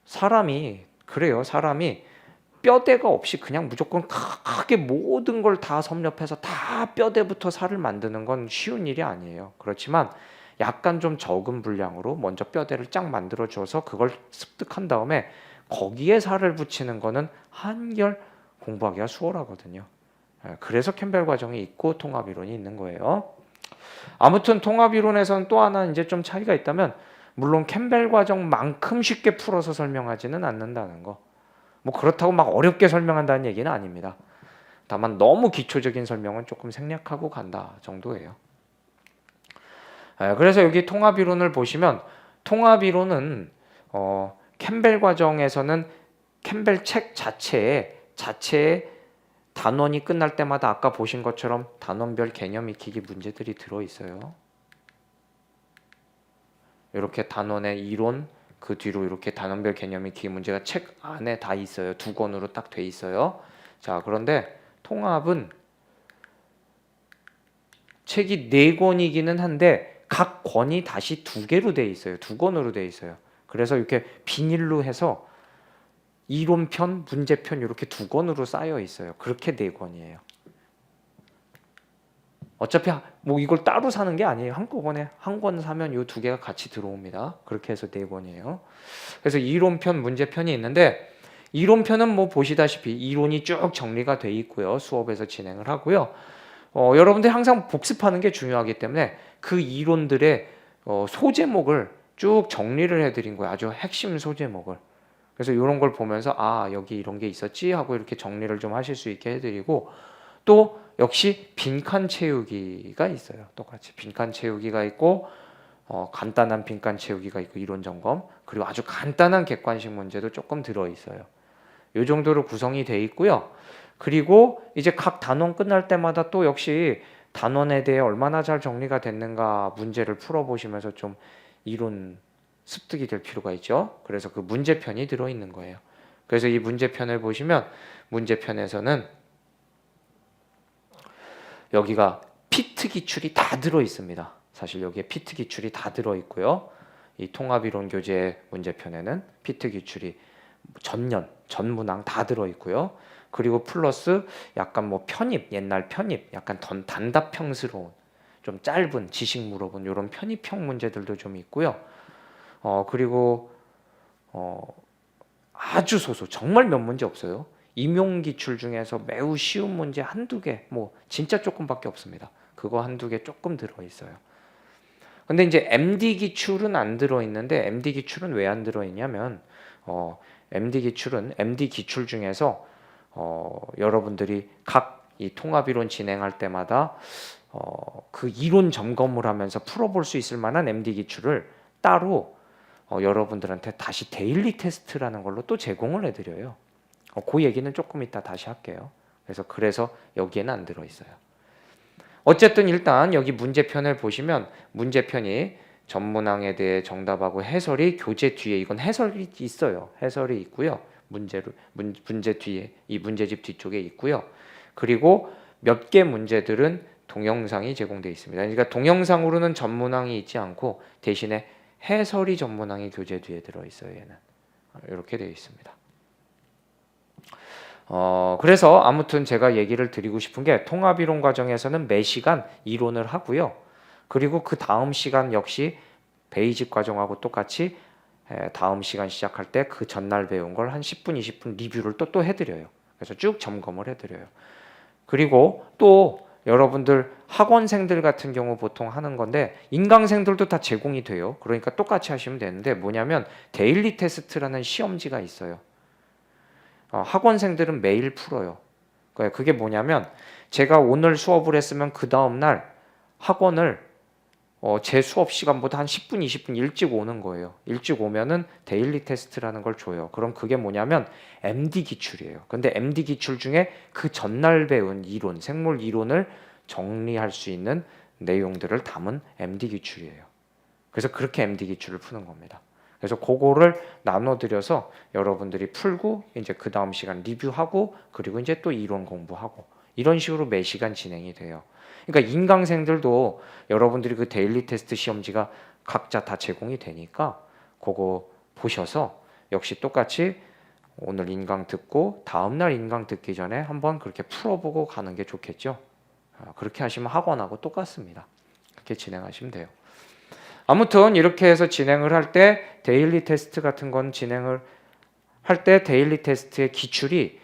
사람이 그래요. 사람이 뼈대가 없이 그냥 무조건 크게 모든 걸 다 섭렵해서 다 뼈대부터 살을 만드는 건 쉬운 일이 아니에요. 그렇지만 약간 좀 적은 분량으로 먼저 뼈대를 쫙 만들어줘서 그걸 습득한 다음에 거기에 살을 붙이는 거는 한결 공부하기가 수월하거든요. 그래서 캠벨 과정이 있고 통합이론이 있는 거예요. 아무튼 통합이론에서는 또 하나 이제 좀 차이가 있다면 물론 캠벨 과정만큼 쉽게 풀어서 설명하지는 않는다는 거. 뭐 그렇다고 막 어렵게 설명한다는 얘기는 아닙니다. 다만 너무 기초적인 설명은 조금 생략하고 간다 정도예요. 그래서 여기 통합이론을 보시면 통합이론은 캠벨 과정에서는 캠벨 책 자체에 단원이 끝날 때마다 아까 보신 것처럼 단원별 개념 익히기 문제들이 들어있어요. 이렇게 단원의 이론 그 뒤로 이렇게 단원별 개념 익히기 문제가 책 안에 다 있어요. 2권으로 딱 돼 있어요. 자, 그런데 통합은 책이 4권이기는 한데 각 권이 다시 2개로 돼 있어요. 2권으로 돼 있어요. 그래서 이렇게 비닐로 해서 이론편, 문제편 이렇게 2권으로 쌓여 있어요. 그렇게 4권이에요. 어차피 뭐 이걸 따로 사는 게 아니에요. 한꺼번에 한 권 사면 이 2개가 같이 들어옵니다. 그렇게 해서 4권이에요. 그래서 이론편, 문제편이 있는데 이론편은 뭐 보시다시피 이론이 쭉 정리가 돼 있고요. 수업에서 진행을 하고요. 여러분들이 항상 복습하는 게 중요하기 때문에 그 이론들의 소제목을 쭉 정리를 해드린 거예요. 아주 핵심 소제목을. 그래서 이런 걸 보면서 여기 이런 게 있었지 하고 이렇게 정리를 좀 하실 수 있게 해드리고 또 역시 빈칸 채우기가 있어요. 똑같이 빈칸 채우기가 있고 간단한 빈칸 채우기가 있고 이론 점검 그리고 아주 간단한 객관식 문제도 조금 들어있어요. 이 정도로 구성이 돼 있고요. 그리고 이제 각 단원 끝날 때마다 또 역시 단원에 대해 얼마나 잘 정리가 됐는가 문제를 풀어보시면서 좀 이론 습득이 될 필요가 있죠. 그래서 그 문제편이 들어있는 거예요. 그래서 이 문제편을 보시면 문제편에서는 여기가 피트 기출이 다 들어있습니다. 사실 여기에 피트 기출이 다 들어있고요. 이 통합이론 교재 문제편에는 피트 기출이 전문항 다 들어있고요. 그리고 플러스 약간 뭐 편입, 옛날 편입, 약간 단답형스러운 좀 짧은 지식 물어본 이런 편입형 문제들도 좀 있고요. 그리고 아주 소수, 정말 몇 문제 없어요. 임용 기출 중에서 매우 쉬운 문제 한두 개, 뭐 진짜 조금밖에 없습니다. 그거 한두 개 조금 들어 있어요. 근데 이제 MD 기출은 안 들어 있는데 MD 기출은 왜 안 들어 있냐면 MD 기출 중에서 여러분들이 각 이 통합이론 진행할 때마다 그 이론 점검을 하면서 풀어볼 수 있을 만한 MD 기출을 따로 여러분들한테 다시 데일리 테스트라는 걸로 또 제공을 해드려요. 그 얘기는 조금 이따 다시 할게요. 그래서 여기에는 안 들어 있어요. 어쨌든 일단 여기 문제편을 보시면 문제편이 전문항에 대해 정답하고 해설이 교재 뒤에 이건 해설이 있어요. 해설이 있고요. 문제 뒤에 이 문제집 뒤쪽에 있고요. 그리고 몇 개 문제들은 동영상이 제공되어 있습니다. 그러니까 동영상으로는 전문항이 있지 않고 대신에 해설이 전문항이 교재 뒤에 들어 있어요. 얘는 이렇게 되어 있습니다. 그래서 아무튼 제가 얘기를 드리고 싶은 게 통합이론 과정에서는 매 시간 이론을 하고요. 그리고 그 다음 시간 역시 베이직 과정하고 똑같이 다음 시간 시작할 때 그 전날 배운 걸 한 10분, 20분 리뷰를 또 해드려요. 그래서 쭉 점검을 해드려요. 그리고 또 여러분들 학원생들 같은 경우 보통 하는 건데 인강생들도 다 제공이 돼요. 그러니까 똑같이 하시면 되는데 뭐냐면 데일리 테스트라는 시험지가 있어요. 학원생들은 매일 풀어요. 그게 뭐냐면 제가 오늘 수업을 했으면 그 다음날 학원을 제 수업 시간보다 한 10분, 20분 일찍 오는 거예요. 일찍 오면은 데일리 테스트라는 걸 줘요. 그럼 그게 뭐냐면 MD 기출이에요. 근데 MD 기출 중에 그 전날 배운 이론, 생물 이론을 정리할 수 있는 내용들을 담은 MD 기출이에요. 그래서 그렇게 MD 기출을 푸는 겁니다. 그래서 그거를 나눠드려서 여러분들이 풀고 이제 그 다음 시간 리뷰하고 그리고 이제 또 이론 공부하고 이런 식으로 매 시간 진행이 돼요. 그러니까 인강생들도 여러분들이 그 데일리 테스트 시험지가 각자 다 제공이 되니까 그거 보셔서 역시 똑같이 오늘 인강 듣고 다음날 인강 듣기 전에 한번 그렇게 풀어보고 가는 게 좋겠죠. 그렇게 하시면 학원하고 똑같습니다. 그렇게 진행하시면 돼요. 아무튼 이렇게 해서 진행을 할 때 데일리 테스트 같은 건 진행을 할 때 데일리 테스트의 기출이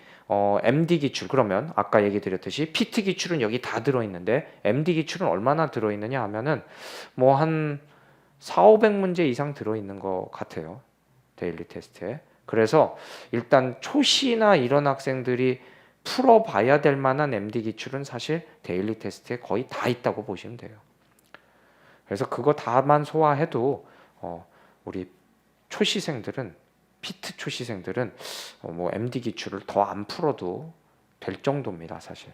MD 기출 그러면 아까 얘기 드렸듯이 PT 기출은 여기 다 들어있는데 MD 기출은 얼마나 들어있느냐 하면은 뭐 한 4,500문제 이상 들어있는 것 같아요. 데일리 테스트에. 그래서 일단 초시나 이런 학생들이 풀어봐야 될 만한 MD 기출은 사실 데일리 테스트에 거의 다 있다고 보시면 돼요. 그래서 그거 다만 소화해도 우리 초시생들은 피트 초시생들은 뭐 MD 기출을 더 안 풀어도 될 정도입니다, 사실.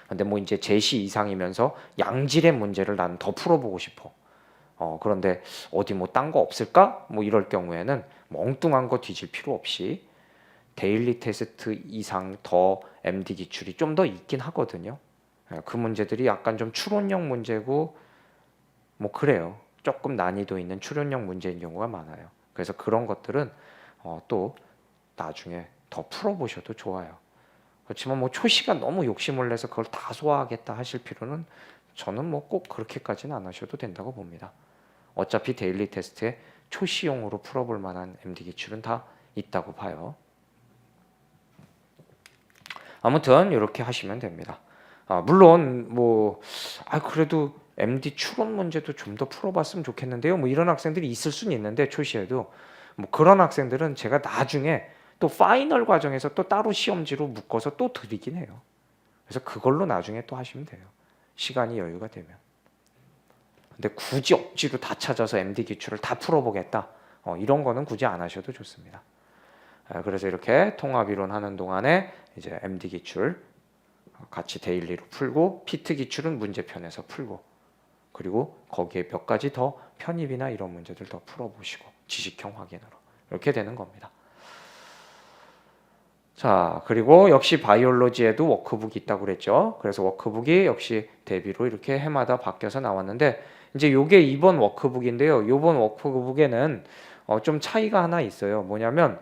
근데 뭐 이제 제시 이상이면서 양질의 문제를 난 더 풀어보고 싶어. 그런데 어디 뭐 딴 거 없을까? 뭐 이럴 경우에는 엉뚱한 거 뒤질 필요 없이 데일리 테스트 이상 더 MD 기출이 좀 더 있긴 하거든요. 그 문제들이 약간 좀 추론형 문제고 뭐 그래요. 조금 난이도 있는 추론형 문제인 경우가 많아요. 그래서 그런 것들은 또 나중에 더 풀어보셔도 좋아요. 그렇지만 뭐 초시가 너무 욕심을 내서 그걸 다 소화하겠다 하실 필요는 저는 뭐 꼭 그렇게까지는 안 하셔도 된다고 봅니다. 어차피 데일리 테스트에 초시용으로 풀어볼 만한 MD 기출은 다 있다고 봐요. 아무튼 이렇게 하시면 됩니다. 물론 뭐 그래도 MD 추론 문제도 좀 더 풀어봤으면 좋겠는데요. 뭐 이런 학생들이 있을 수는 있는데 초시에도 뭐 그런 학생들은 제가 나중에 또 파이널 과정에서 또 따로 시험지로 묶어서 또 드리긴 해요. 그래서 그걸로 나중에 또 하시면 돼요. 시간이 여유가 되면. 근데 굳이 억지로 다 찾아서 MD 기출을 다 풀어보겠다. 이런 거는 굳이 안 하셔도 좋습니다. 그래서 이렇게 통합이론 하는 동안에 이제 MD 기출 같이 데일리로 풀고 피트 기출은 문제편에서 풀고 그리고 거기에 몇 가지 더 편입이나 이런 문제들 더 풀어보시고 지식형 확인으로 이렇게 되는 겁니다. 자, 그리고 역시 바이올로지에도 워크북이 있다고 그랬죠. 그래서 워크북이 역시 대비로 이렇게 해마다 바뀌어서 나왔는데 이제 요게 이번 워크북인데요. 이번 워크북에는 좀 차이가 하나 있어요. 뭐냐면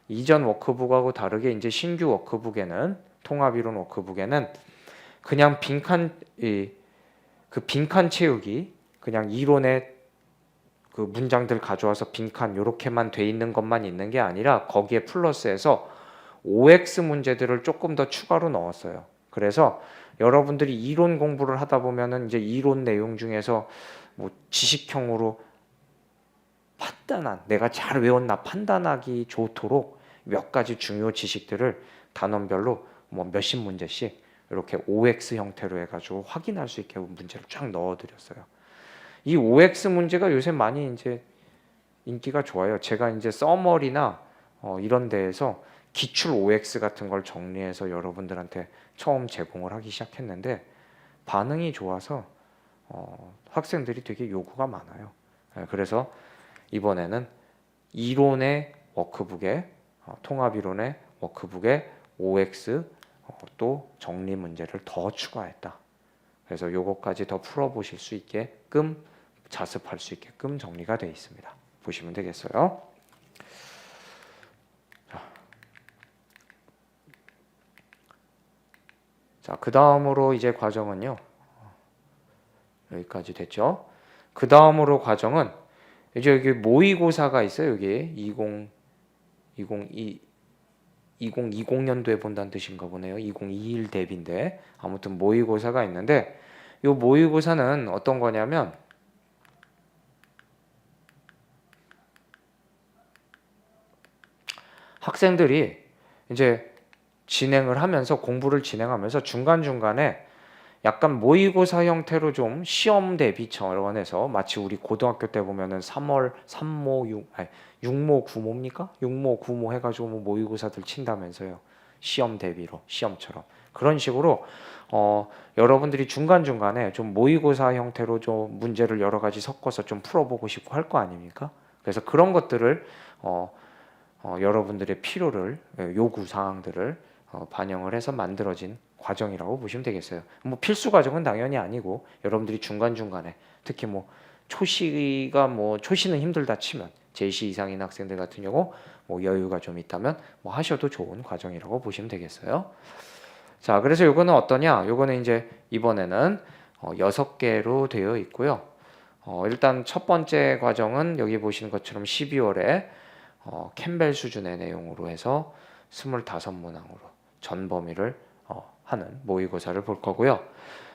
이전 워크북하고 다르게 이제 신규 워크북에는 통합이론 워크북에는 그냥 그 빈칸 채우기 그냥 이론의 그 문장들 가져와서 빈칸 요렇게만 돼 있는 것만 있는 게 아니라 거기에 플러스해서 OX 문제들을 조금 더 추가로 넣었어요. 그래서 여러분들이 이론 공부를 하다 보면은 이제 이론 내용 중에서 뭐 지식형으로 판단한 내가 잘 외웠나 판단하기 좋도록 몇 가지 중요 지식들을 단원별로 뭐 몇십 문제씩 이렇게 OX 형태로 해가지고 확인할 수 있게 문제를 쫙 넣어드렸어요. 이 OX 문제가 요새 많이 이제 인기가 좋아요. 제가 이제 서머리나 이런 데에서 기출 OX 같은 걸 정리해서 여러분들한테 처음 제공을 하기 시작했는데 반응이 좋아서 학생들이 되게 요구가 많아요. 그래서 이번에는 이론의 워크북에 통합이론의 워크북에 OX 또 정리 문제를 더 추가했다. 그래서 요거까지 더 풀어보실 수 있게끔 자습할 수 있게끔 정리가 되어 있습니다. 보시면 되겠어요. 자, 그 다음으로 이제 과정은요. 여기까지 됐죠. 그 다음으로 과정은 이제 여기 모의고사가 있어요. 여기 2020년도에 본다는 뜻인가 보네요. 2021 대비인데 아무튼 모의고사가 있는데 이 모의고사는 어떤 거냐면 학생들이 이제 진행을 하면서 공부를 진행하면서 중간중간에 약간 모의고사 형태로 좀 시험 대비 차원에서 마치 우리 고등학교 때 보면은 3월 3모 6모 9모입니까? 6모 9모 해가지고 뭐 모의고사들 친다면서요. 시험 대비로 시험처럼 그런 식으로 여러분들이 중간중간에 좀 모의고사 형태로 좀 문제를 여러 가지 섞어서 좀 풀어보고 싶고 할 거 아닙니까? 그래서 그런 것들을 여러분들의 필요를 요구 사항들을 반영을 해서 만들어진 과정이라고 보시면 되겠어요. 뭐 필수 과정은 당연히 아니고 여러분들이 중간중간에 특히 뭐 초시는 힘들다 치면 제시 이상인 학생들 같은 경우 뭐 여유가 좀 있다면 뭐 하셔도 좋은 과정이라고 보시면 되겠어요. 자, 그래서 요거는 어떠냐? 요거는 이제 이번에는 6개로 되어 있고요. 일단 첫 번째 과정은 여기 보시는 것처럼 12월에 캠벨 수준의 내용으로 해서 25문항으로 전 범위를 하는 모의고사를 볼 거고요.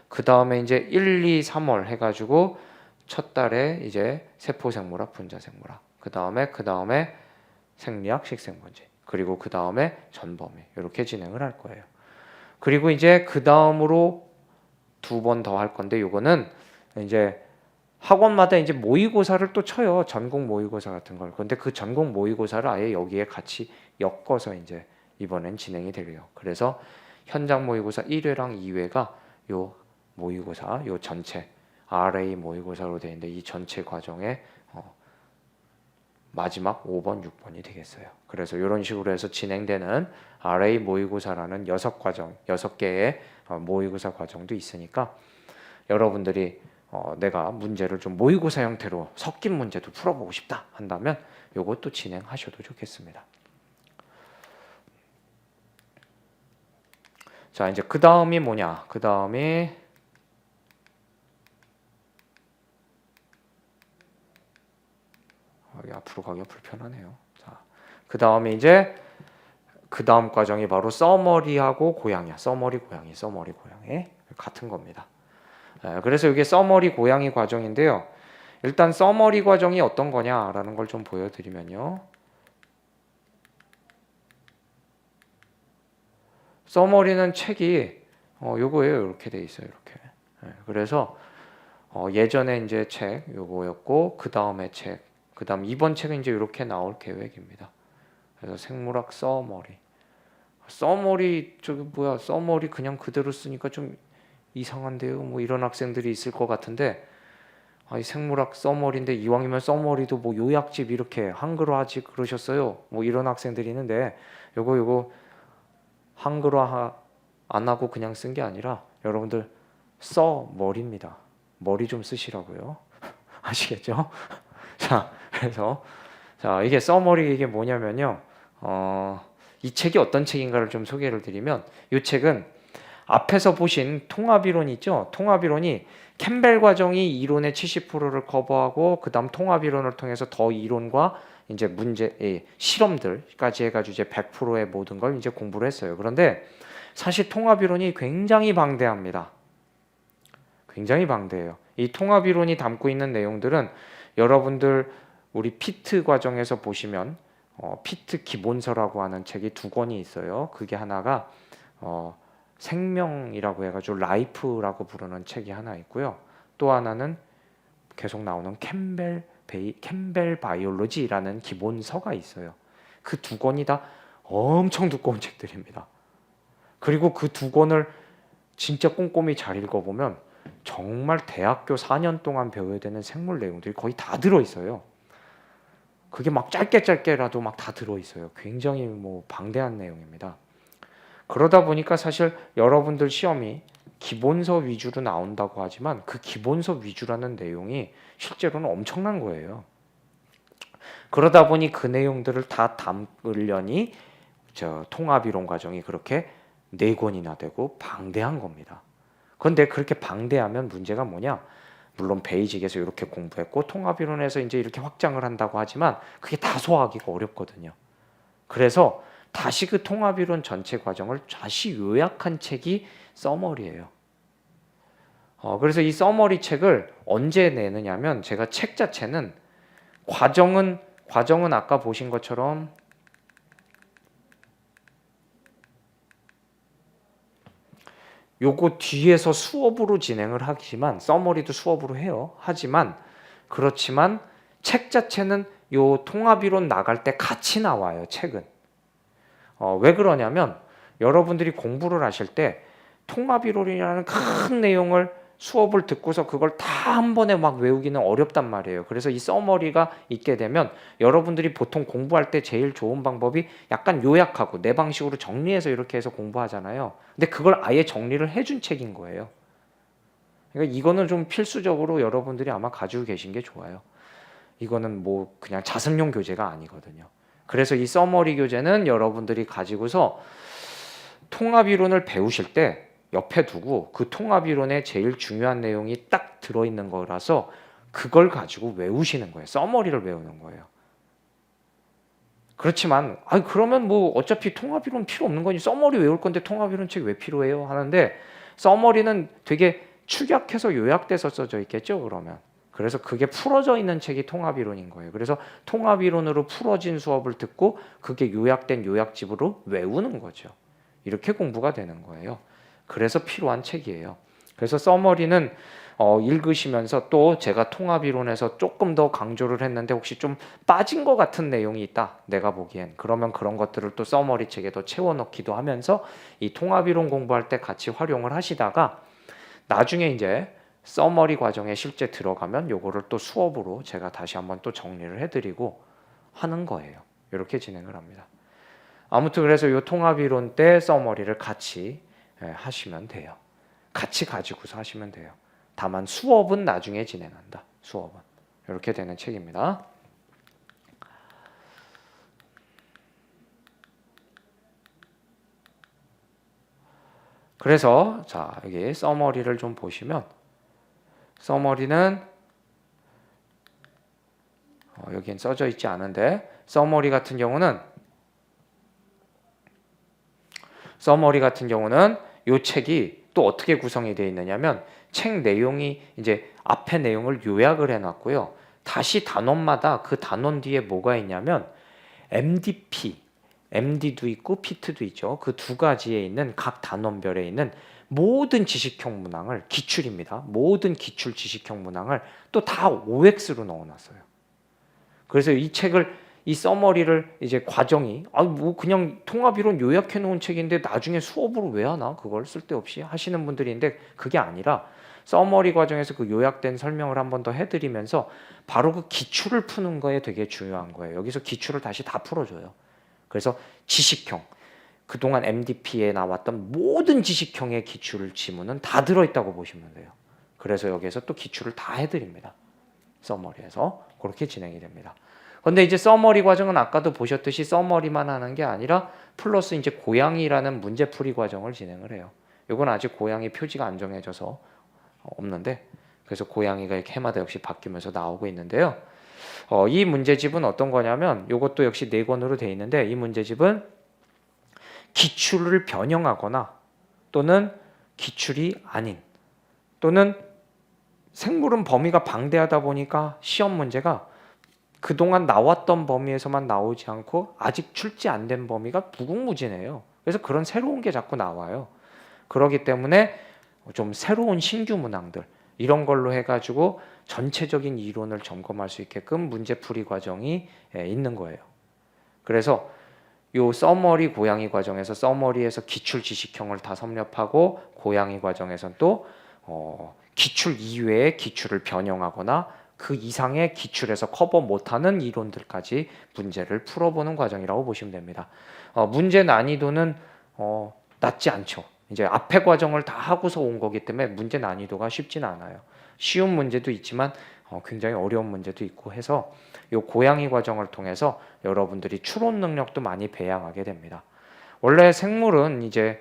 그 다음에 이제 1, 2, 3월 해가지고 첫 달에 이제 세포생물학, 분자생물학, 그 다음에 생리학, 식생문제, 그리고 그 다음에 전범위 이렇게 진행을 할 거예요. 그리고 이제 그 다음으로 2번 더 할 건데 요거는 이제 학원마다 이제 모의고사를 또 쳐요. 전국 모의고사 같은 걸. 근데 그 전국 모의고사를 아예 여기에 같이 엮어서 이제 이번엔 진행이 되려요. 그래서 현장 모의고사 1회랑 2회가 요 모의고사 요 전체 RA 모의고사로 되어 있는데 이 전체 과정의 마지막 5번, 6번이 되겠어요. 그래서 이런 식으로 해서 진행되는 RA 모의고사라는 6개의 모의고사 과정도 있으니까 여러분들이 내가 문제를 좀 모의고사 형태로 섞인 문제도 풀어보고 싶다 한다면 요것도 진행하셔도 좋겠습니다. 자, 이제 그 다음이 뭐냐? 그 다음이 여기 앞으로 가기가 불편하네요. 자, 그 다음에 이제 그 다음 과정이 바로 서머리하고 고양이야. 서머리 고양이 같은 겁니다. 그래서 이게 서머리 고양이 과정인데요. 일단 서머리 과정이 어떤 거냐라는 걸 좀 보여드리면요. 서머리는 책이 요거예요. 이렇게 돼 있어요. 이렇게. 그래서 예전에 이제 책 요거였고 그 다음에 책, 그 다음 이번 책은 이제 이렇게 나올 계획입니다. 그래서 생물학 서머리. 저기 뭐야? 서머리 그냥 그대로 쓰니까 좀 이상한데요. 뭐 이런 학생들이 있을 것 같은데 이 생물학 서머리인데 이왕이면 서머리도 뭐 요약집 이렇게 한글화하지 그러셨어요. 뭐 이런 학생들이 있는데 요거 한글화 안 하고 그냥 쓴 게 아니라 여러분들 머리입니다. 머리 좀 쓰시라고요. 아시겠죠? 자, 그래서 자 이게 서머리 이게 뭐냐면요. 이 책이 어떤 책인가를 좀 소개를 드리면, 이 책은 앞에서 보신 통합이론 있죠. 통합이론이 캠벨 과정이 이론의 70%를 커버하고 그다음 통합이론을 통해서 더 이론과 이제 문제, 실험들까지 해가지고 이제 100%의 모든 걸 이제 공부를 했어요. 그런데 사실 통합이론이 굉장히 방대합니다. 굉장히 방대해요. 이 통합이론이 담고 있는 내용들은 여러분들 우리 피트 과정에서 보시면 피트 기본서라고 하는 책이 2권이 있어요. 그게 하나가 생명이라고 해가지고 라이프라고 부르는 책이 하나 있고요. 또 하나는 계속 나오는 캠벨 바이올로지라는 기본서가 있어요. 그 2권이 다 엄청 두꺼운 책들입니다. 그리고 그 2권을 진짜 꼼꼼히 잘 읽어보면 정말 대학교 4년 동안 배워야 되는 생물 내용들이 거의 다 들어있어요. 그게 막 짧게라도 막 다 들어있어요. 굉장히 뭐 방대한 내용입니다. 그러다 보니까 사실 여러분들 시험이 기본서 위주로 나온다고 하지만 그 기본서 위주라는 내용이 실제로는 엄청난 거예요. 그러다 보니 그 내용들을 다 담으려니 통합이론 과정이 그렇게 4권이나 되고 방대한 겁니다. 그런데 그렇게 방대하면 문제가 뭐냐? 물론 베이직에서 이렇게 공부했고 통합이론에서 이제 이렇게 확장을 한다고 하지만 그게 다 소화하기가 어렵거든요. 그래서 다시 그 통합이론 전체 과정을 다시 요약한 책이 서머리예요. 그래서 이 서머리 책을 언제 내느냐면, 제가 책 자체는 과정은 아까 보신 것처럼 요거 뒤에서 수업으로 진행을 하지만, 서머리도 수업으로 해요. 그렇지만 책 자체는 요 통합이론 나갈 때 같이 나와요. 책은. 왜 그러냐면 여러분들이 공부를 하실 때 통합이론이라는 큰 내용을 수업을 듣고서 그걸 다 한 번에 막 외우기는 어렵단 말이에요. 그래서 이 서머리가 있게 되면 여러분들이 보통 공부할 때 제일 좋은 방법이 약간 요약하고 내 방식으로 정리해서 이렇게 해서 공부하잖아요. 근데 그걸 아예 정리를 해준 책인 거예요. 그러니까 이거는 좀 필수적으로 여러분들이 아마 가지고 계신 게 좋아요. 이거는 뭐 그냥 자습용 교재가 아니거든요. 그래서 이 서머리 교재는 여러분들이 가지고서 통합이론을 배우실 때 옆에 두고 그 통합이론의 제일 중요한 내용이 딱 들어있는 거라서 그걸 가지고 외우시는 거예요. 서머리를 외우는 거예요. 그렇지만 그러면 뭐 어차피 통합이론 필요 없는 거니 서머리 외울 건데 통합이론 책 왜 필요해요? 하는데 서머리는 되게 축약해서 요약돼서 써져 있겠죠, 그러면. 그래서 그게 풀어져 있는 책이 통합이론인 거예요. 그래서 통합이론으로 풀어진 수업을 듣고 그게 요약된 요약집으로 외우는 거죠. 이렇게 공부가 되는 거예요. 그래서 필요한 책이에요. 그래서 서머리는 읽으시면서 또 제가 통합이론에서 조금 더 강조를 했는데 혹시 좀 빠진 것 같은 내용이 있다, 내가 보기엔. 그러면 그런 것들을 또 서머리 책에 더 채워넣기도 하면서 이 통합이론 공부할 때 같이 활용을 하시다가 나중에 이제 서머리 과정에 실제 들어가면 요거를 또 수업으로 제가 다시 한번 또 정리를 해드리고 하는 거예요. 이렇게 진행을 합니다. 아무튼 그래서 요 통합이론 때 서머리를 같이 하시면 돼요. 같이 가지고서 하시면 돼요. 다만 수업은 나중에 진행한다. 수업은 이렇게 되는 책입니다. 그래서 자, 여기 서머리를 좀 보시면 서머리는 여기엔 써져 있지 않은데 서머리 같은 경우는 요 책이 또 어떻게 구성이 되어 있느냐면 책 내용이 이제 앞에 내용을 요약을 해놨고요. 다시 단원마다 그 단원 뒤에 뭐가 있냐면 MDP, MD도 있고 피트도 있죠. 그 2가지에 있는 각 단원별에 있는 모든 지식형 문항을 기출입니다. 모든 기출 지식형 문항을 또 다 OX로 넣어놨어요. 그래서 이 서머리를 이제 과정이 뭐 그냥 통합이론 요약해 놓은 책인데 나중에 수업으로 왜 하나? 그걸 쓸데없이 하시는 분들인데 그게 아니라 서머리 과정에서 그 요약된 설명을 한 번 더 해드리면서 바로 그 기출을 푸는 거에 되게 중요한 거예요. 여기서 기출을 다시 다 풀어줘요. 그래서 지식형, 그동안 MDP에 나왔던 모든 지식형의 기출 지문은 다 들어있다고 보시면 돼요. 그래서 여기에서 또 기출을 다 해드립니다. 서머리에서 그렇게 진행이 됩니다. 근데 이제 서머리 과정은 아까도 보셨듯이 서머리만 하는 게 아니라 플러스 이제 고양이라는 문제풀이 과정을 진행을 해요. 이건 아직 고양이 표지가 안 정해져서 없는데, 그래서 고양이가 이렇게 해마다 역시 바뀌면서 나오고 있는데요. 이 문제집은 어떤 거냐면 이것도 역시 4권으로 돼 있는데, 이 문제집은 기출을 변형하거나 또는 기출이 아닌, 또는 생물은 범위가 방대하다 보니까 시험 문제가 그동안 나왔던 범위에서만 나오지 않고 아직 출제 안 된 범위가 무궁무진해요. 그래서 그런 새로운 게 자꾸 나와요. 그렇기 때문에 좀 새로운 신규 문항들 이런 걸로 해가지고 전체적인 이론을 점검할 수 있게끔 문제풀이 과정이 있는 거예요. 그래서 요 서머리 고양이 과정에서 서머리에서 기출 지식형을 다 섭렵하고, 고양이 과정에서는 또 기출 이외의 기출을 변형하거나 그 이상의 기출에서 커버 못하는 이론들까지 문제를 풀어보는 과정이라고 보시면 됩니다. 문제 난이도는 낮지 않죠. 이제 앞에 과정을 다 하고서 온 거기 때문에 문제 난이도가 쉽진 않아요. 쉬운 문제도 있지만 굉장히 어려운 문제도 있고 해서 이 고양이 과정을 통해서 여러분들이 추론 능력도 많이 배양하게 됩니다. 원래 생물은 이제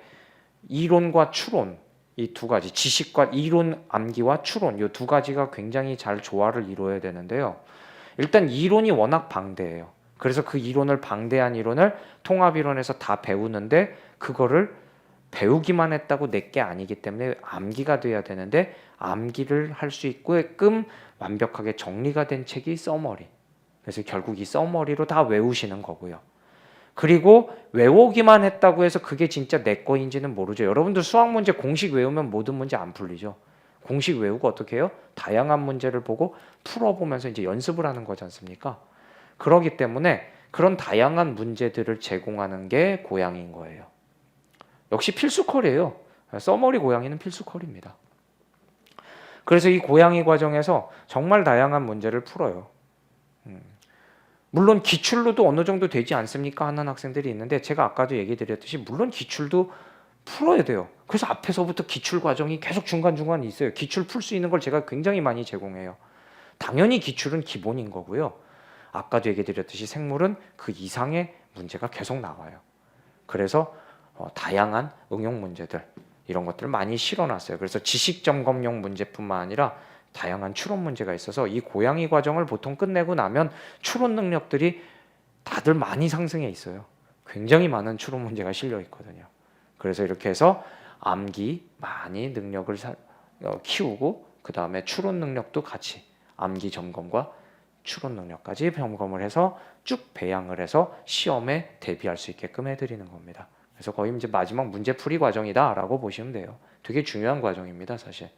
이론과 추론, 이 두 가지, 지식과 이론 암기와 추론, 이 두 가지가 굉장히 잘 조화를 이루어야 되는데요. 일단 이론이 워낙 방대해요. 그래서 그 이론을, 방대한 이론을 통합이론에서 다 배우는데, 그거를 배우기만 했다고 내게 아니기 때문에 암기가 돼야 되는데, 암기를 할 수 있게끔 완벽하게 정리가 된 책이 서머리. 그래서 결국 이 서머리로 다 외우시는 거고요. 그리고 외우기만 했다고 해서 그게 진짜 내 거인지는 모르죠. 여러분들 수학 문제 공식 외우면 모든 문제 안 풀리죠. 공식 외우고 어떻게 해요? 다양한 문제를 보고 풀어보면서 이제 연습을 하는 거지 않습니까? 그렇기 때문에 그런 다양한 문제들을 제공하는 게 고양이인 거예요. 역시 필수컬이에요. 서머리 고양이는 필수컬입니다. 그래서 이 고양이 과정에서 정말 다양한 문제를 풀어요. 물론 기출로도 어느 정도 되지 않습니까 하는 학생들이 있는데, 제가 아까도 얘기 드렸듯이 물론 기출도 풀어야 돼요. 그래서 앞에서부터 기출 과정이 계속 중간중간 있어요. 기출 풀 수 있는 걸 제가 굉장히 많이 제공해요. 당연히 기출은 기본인 거고요. 아까도 얘기 드렸듯이 생물은 그 이상의 문제가 계속 나와요. 그래서 다양한 응용 문제들 이런 것들을 많이 실어놨어요. 그래서 지식 점검용 문제뿐만 아니라 다양한 추론 문제가 있어서 이 고양이 과정을 보통 끝내고 나면 추론 능력들이 다들 많이 상승해 있어요. 굉장히 많은 추론 문제가 실려 있거든요. 그래서 이렇게 해서 암기 많이 능력을 키우고, 그 다음에 추론 능력도 같이 암기 점검과 추론 능력까지 점검을 해서 쭉 배양을 해서 시험에 대비할 수 있게끔 해드리는 겁니다. 그래서 거의 이제 마지막 문제풀이 과정이다라고 보시면 돼요. 되게 중요한 과정입니다, 사실.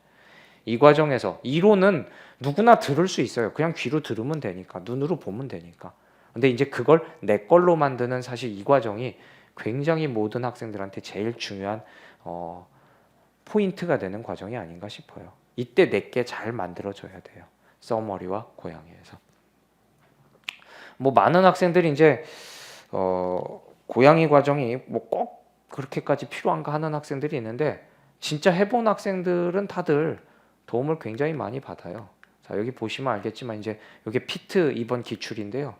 이 과정에서 이론은 누구나 들을 수 있어요. 그냥 귀로 들으면 되니까, 눈으로 보면 되니까. 근데 이제 그걸 내 걸로 만드는, 사실 이 과정이 굉장히 모든 학생들한테 제일 중요한 포인트가 되는 과정이 아닌가 싶어요. 이때 내게 잘 만들어줘야 돼요. 서머리와 고양이에서. 뭐 많은 학생들이 이제 고양이 과정이 뭐 꼭 그렇게까지 필요한가 하는 학생들이 있는데, 진짜 해본 학생들은 다들 도움을 굉장히 많이 받아요. 자, 여기 보시면 알겠지만 이제 이게 피트 2번 기출인데요.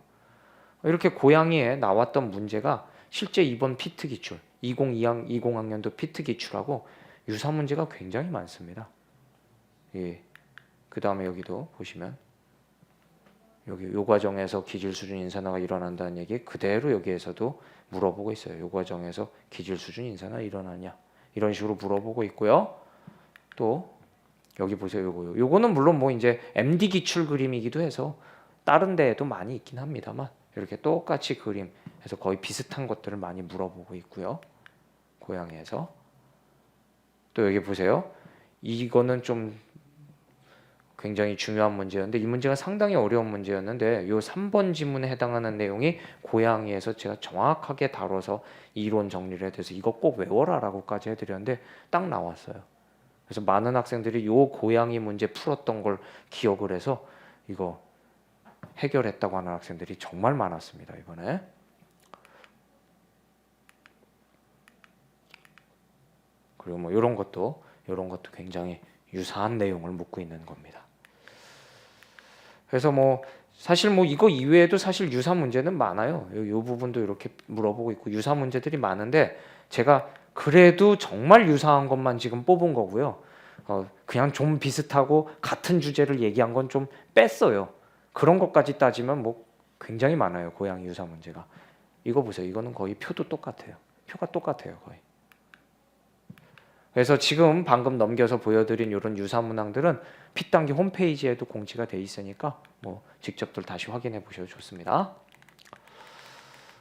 이렇게 고양이에 나왔던 문제가 실제 2번 피트 기출, 2020학년도 피트 기출하고 유사 문제가 굉장히 많습니다. 예. 그 다음에 여기도 보시면 여기 요 과정에서 기질 수준 인산화가 일어난다는 얘기 그대로 여기에서도 물어보고 있어요. 요 과정에서 기질 수준 인산화 일어나냐, 이런 식으로 물어보고 있고요. 또 여기 보세요. 요거는 물론 뭐 이제 MD 기출 그림이기도 해서 다른 데에도 많이 있긴 합니다만, 이렇게 똑같이 그림해서 거의 비슷한 것들을 많이 물어보고 있고요. 고양이에서 또 여기 보세요. 이거는 좀 굉장히 중요한 문제였는데, 이 문제가 상당히 어려운 문제였는데, 요 3번 지문에 해당하는 내용이 고양이에서 제가 정확하게 다뤄서 이론 정리를 해서 이거 꼭 외워라라고까지 해드렸는데 딱 나왔어요. 그래서 많은 학생들이 요 고양이 문제 풀었던 걸 기억을 해서 이거 해결했다고 하는 학생들이 정말 많았습니다, 이번에. 그리고 뭐 이런 것도 굉장히 유사한 내용을 묻고 있는 겁니다. 그래서 뭐 사실 뭐 이거 이외에도 사실 유사 문제는 많아요. 요 부분도 이렇게 물어보고 있고 유사 문제들이 많은데 제가 그래도 정말 유사한 것만 지금 뽑은 거고요. 그냥 좀 비슷하고 같은 주제를 얘기한 건 좀 뺐어요. 그런 것까지 따지면 뭐 굉장히 많아요. 고양이 유사 문제가. 이거 보세요. 이거는 거의 표도 똑같아요. 표가 똑같아요. 거의. 그래서 지금 방금 넘겨서 보여드린 이런 유사 문항들은 핏단기 홈페이지에도 공지가 돼 있으니까 뭐 직접들 다시 확인해 보셔도 좋습니다.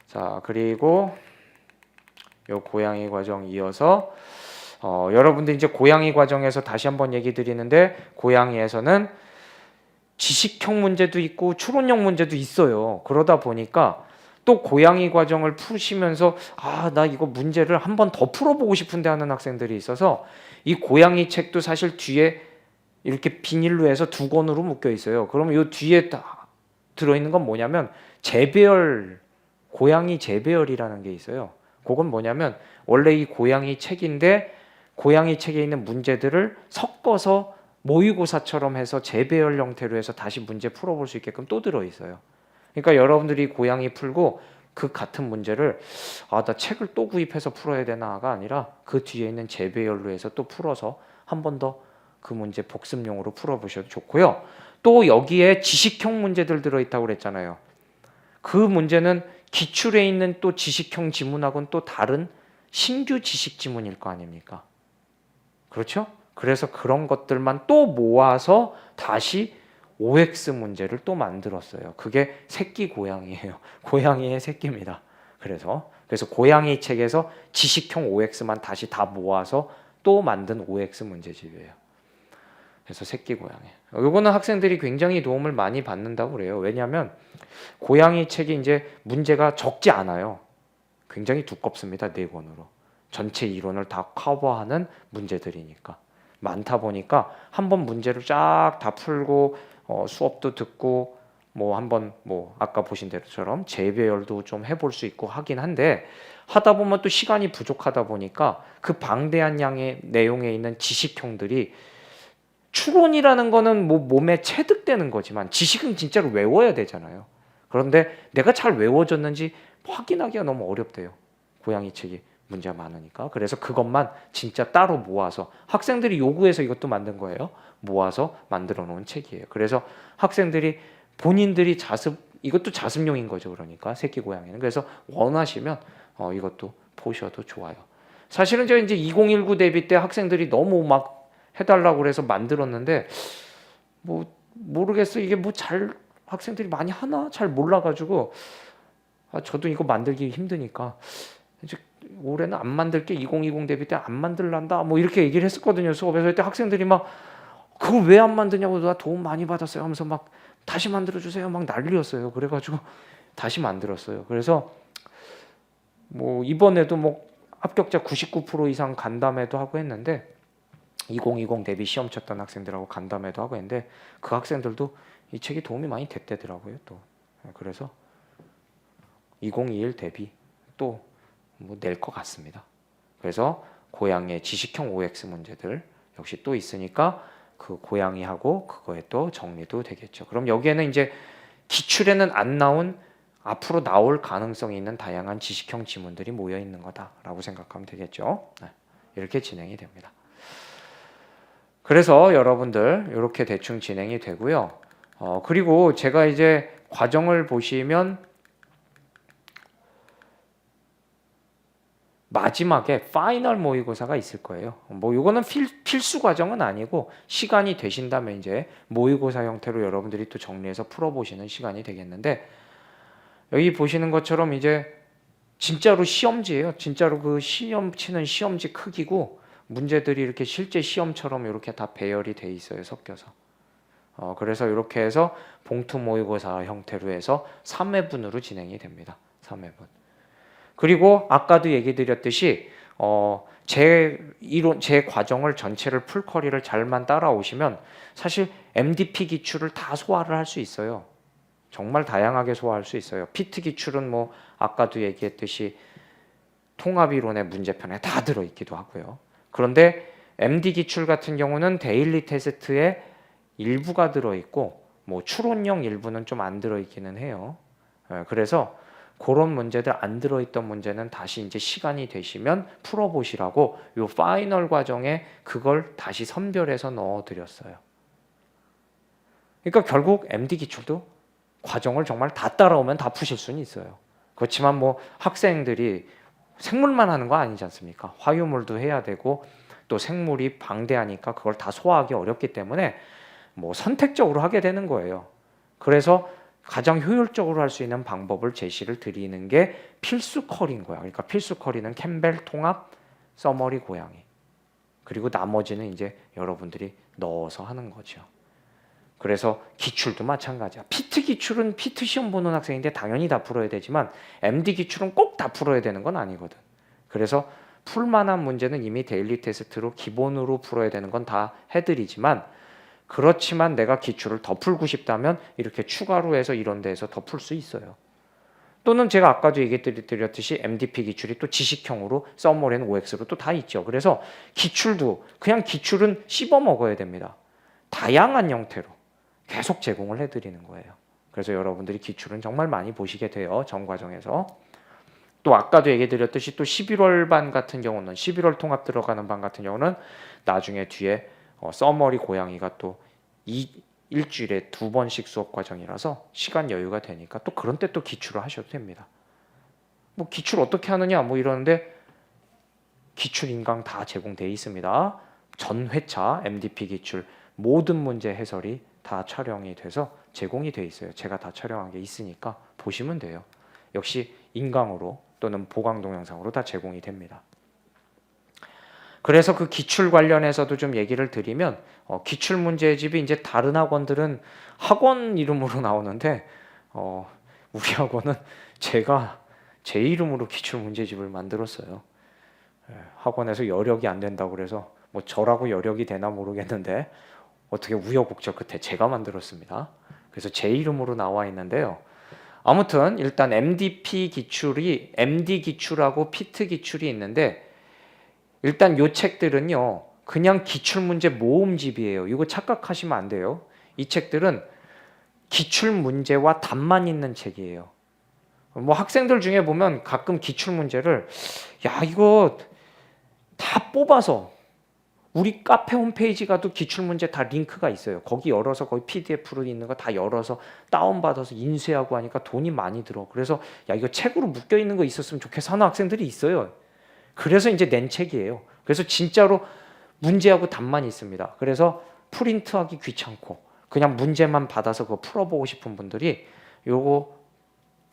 자, 그리고 요 고양이 과정 이어서 여러분들 이제 고양이 과정에서 다시 한번 얘기 드리는데 고양이에서는 지식형 문제도 있고 추론형 문제도 있어요. 그러다 보니까 또 고양이 과정을 푸시면서 나 이거 문제를 한 번 더 풀어보고 싶은데 하는 학생들이 있어서 이 고양이 책도 사실 뒤에 이렇게 비닐로 해서 2권으로 묶여 있어요. 그러면 이 뒤에 다 들어있는 건 뭐냐면 재배열, 고양이 재배열이라는 게 있어요. 그건 뭐냐면 원래 이 고양이 책인데 고양이 책에 있는 문제들을 섞어서 모의고사처럼 해서 재배열 형태로 해서 다시 문제 풀어볼 수 있게끔 또 들어있어요. 그러니까 여러분들이 고양이 풀고 그 같은 문제를 나 책을 또 구입해서 풀어야 되나가 아니라 그 뒤에 있는 재배열로 해서 또 풀어서 한 번 더 그 문제 복습용으로 풀어보셔도 좋고요. 또 여기에 지식형 문제들 들어있다고 그랬잖아요. 그 문제는 기출에 있는 또 지식형 지문하고는 또 다른 신규 지식 지문일 거 아닙니까? 그렇죠? 그래서 그런 것들만 또 모아서 다시 OX 문제를 또 만들었어요. 그게 새끼 고양이에요. 고양이의 새끼입니다. 그래서 고양이 책에서 지식형 OX만 다시 다 모아서 또 만든 OX 문제집이에요. 그래서 새끼 고양이. 요거는 학생들이 굉장히 도움을 많이 받는다고 그래요. 왜냐하면 고양이 책이 이제 문제가 적지 않아요. 굉장히 두껍습니다. 4권으로. 전체 이론을 다 커버하는 문제들이니까. 많다 보니까 한번 문제를 쫙 다 풀고 수업도 듣고 뭐 한번 뭐 아까 보신 대로처럼 재배열도 좀 해볼 수 있고 하긴 한데 하다 보면 또 시간이 부족하다 보니까 그 방대한 양의 내용에 있는 지식형들이 추론이라는 거는 뭐 몸에 체득되는 거지만 지식은 진짜로 외워야 되잖아요. 그런데 내가 잘 외워졌는지 확인하기가 너무 어렵대요. 고양이 책이 문제가 많으니까. 그래서 그것만 진짜 따로 모아서 학생들이 요구해서 이것도 만든 거예요. 모아서 만들어 놓은 책이에요. 그래서 학생들이 본인들이 이것도 자습용인 거죠. 그러니까 새끼 고양이는. 그래서 원하시면 이것도 보셔도 좋아요. 사실은 제가 이제 2019 대비 때 학생들이 너무 막 해달라고 그래서 만들었는데 뭐 모르겠어. 이게 뭐 잘 학생들이 많이 하나 잘 몰라가지고 저도 이거 만들기 힘드니까 이제 올해는 안 만들게 2020 대비 때 안 만들란다 뭐 이렇게 얘기를 했었거든요. 수업에서. 그때 학생들이 막 그걸 왜 안 만드냐고 나 도움 많이 받았어요 하면서 막 다시 만들어주세요 막 난리였어요. 그래가지고 다시 만들었어요. 그래서 뭐 이번에도 뭐 합격자 99% 이상 간담회도 하고 했는데 2020 대비 시험 쳤던 학생들하고 간담회도 하고 했는데 그 학생들도 이 책이 도움이 많이 됐대더라고요. 또 그래서 2021 대비 또 뭐 낼 것 같습니다. 그래서 고양이의 지식형 OX 문제들 역시 또 있으니까 그 고양이하고 그거에 또 정리도 되겠죠. 그럼 여기에는 이제 기출에는 안 나온 앞으로 나올 가능성이 있는 다양한 지식형 지문들이 모여 있는 거다라고 생각하면 되겠죠. 이렇게 진행이 됩니다. 그래서 여러분들 이렇게 대충 진행이 되고요. 그리고 제가 이제 과정을 보시면 마지막에 파이널 모의고사가 있을 거예요. 뭐 이거는 필수 과정은 아니고 시간이 되신다면 이제 모의고사 형태로 여러분들이 또 정리해서 풀어보시는 시간이 되겠는데 여기 보시는 것처럼 이제 진짜로 시험지예요. 진짜로 그 시험 치는 시험지 크기고 문제들이 이렇게 실제 시험처럼 이렇게 다 배열이 돼 있어요. 섞여서. 그래서 이렇게 해서 봉투 모의고사 형태로 해서 3회분으로 진행이 됩니다. 3회분. 그리고 아까도 얘기 드렸듯이 제 과정을 전체를 풀커리를 잘만 따라오시면 사실 MDP 기출을 다 소화를 할 수 있어요. 정말 다양하게 소화할 수 있어요. 피트 기출은 뭐 아까도 얘기했듯이 통합이론의 문제편에 다 들어있기도 하고요. 그런데 MD 기출 같은 경우는 데일리 테스트에 일부가 들어있고 뭐 추론형 일부는 좀 안 들어있기는 해요. 그래서 그런 문제들 안 들어있던 문제는 다시 이제 시간이 되시면 풀어보시라고 요 파이널 과정에 그걸 다시 선별해서 넣어드렸어요. 그러니까 결국 MD 기출도 과정을 정말 다 따라오면 다 푸실 수는 있어요. 그렇지만 뭐 학생들이 생물만 하는 거 아니지 않습니까? 화유물도 해야 되고 또 생물이 방대하니까 그걸 다 소화하기 어렵기 때문에 뭐 선택적으로 하게 되는 거예요. 그래서 가장 효율적으로 할 수 있는 방법을 제시를 드리는 게 필수 컬인 거야. 그러니까 필수 컬이는 캠벨 통합, 서머리 고양이. 그리고 나머지는 이제 여러분들이 넣어서 하는 거죠. 그래서 기출도 마찬가지야. 피트 기출은 피트 시험 보는 학생인데 당연히 다 풀어야 되지만 MD 기출은 꼭 다 풀어야 되는 건 아니거든. 그래서 풀만한 문제는 이미 데일리 테스트로 기본으로 풀어야 되는 건 다 해드리지만 그렇지만 내가 기출을 더 풀고 싶다면 이렇게 추가로 해서 이런 데에서 더 풀 수 있어요. 또는 제가 아까도 얘기 드렸듯이 MDP 기출이 또 지식형으로 서머리는 OX로 또 다 있죠. 그래서 기출도 그냥 기출은 씹어 먹어야 됩니다. 다양한 형태로 계속 제공을 해드리는 거예요. 그래서 여러분들이 기출은 정말 많이 보시게 돼요. 전 과정에서. 또 아까도 얘기 드렸듯이 또 11월 반 같은 경우는 11월 통합 들어가는 반 같은 경우는 나중에 뒤에 서머리 고양이가 또 일주일에 2번씩 수업 과정이라서 시간 여유가 되니까 또 그런 때 또 기출을 하셔도 됩니다. 뭐 기출 어떻게 하느냐 뭐 이러는데 기출 인강 다 제공되어 있습니다. 전 회차 MDP 기출 모든 문제 해설이 다 촬영이 돼서 제공이 되어 있어요. 제가 다 촬영한 게 있으니까 보시면 돼요. 역시 인강으로 또는 보강 동영상으로 다 제공이 됩니다. 그래서 그 기출 관련해서도 좀 얘기를 드리면 기출 문제집이 이제 다른 학원들은 학원 이름으로 나오는데 우리 학원은 제가 제 이름으로 기출 문제집을 만들었어요. 학원에서 여력이 안 된다고 그래서 뭐 저라고 여력이 되나 모르겠는데 어떻게 우여곡절 끝에 제가 만들었습니다. 그래서 제 이름으로 나와 있는데요. 아무튼 일단 MDP 기출이 MD 기출하고 피트 기출이 있는데 일단 요 책들은요 그냥 기출문제 모음집이에요. 이거 착각하시면 안 돼요. 이 책들은 기출문제와 답만 있는 책이에요. 뭐 학생들 중에 보면 가끔 기출문제를 야 이거 다 뽑아서 우리 카페 홈페이지 가도 기출문제 다 링크가 있어요. 거기 열어서 거기 PDF로 있는 거 다 열어서 다운받아서 인쇄하고 하니까 돈이 많이 들어. 그래서 야 이거 책으로 묶여 있는 거 있었으면 좋겠어 하는 학생들이 있어요. 그래서 이제 낸 책이에요. 그래서 진짜로 문제하고 답만 있습니다. 그래서 프린트하기 귀찮고 그냥 문제만 받아서 그거 풀어보고 싶은 분들이 요거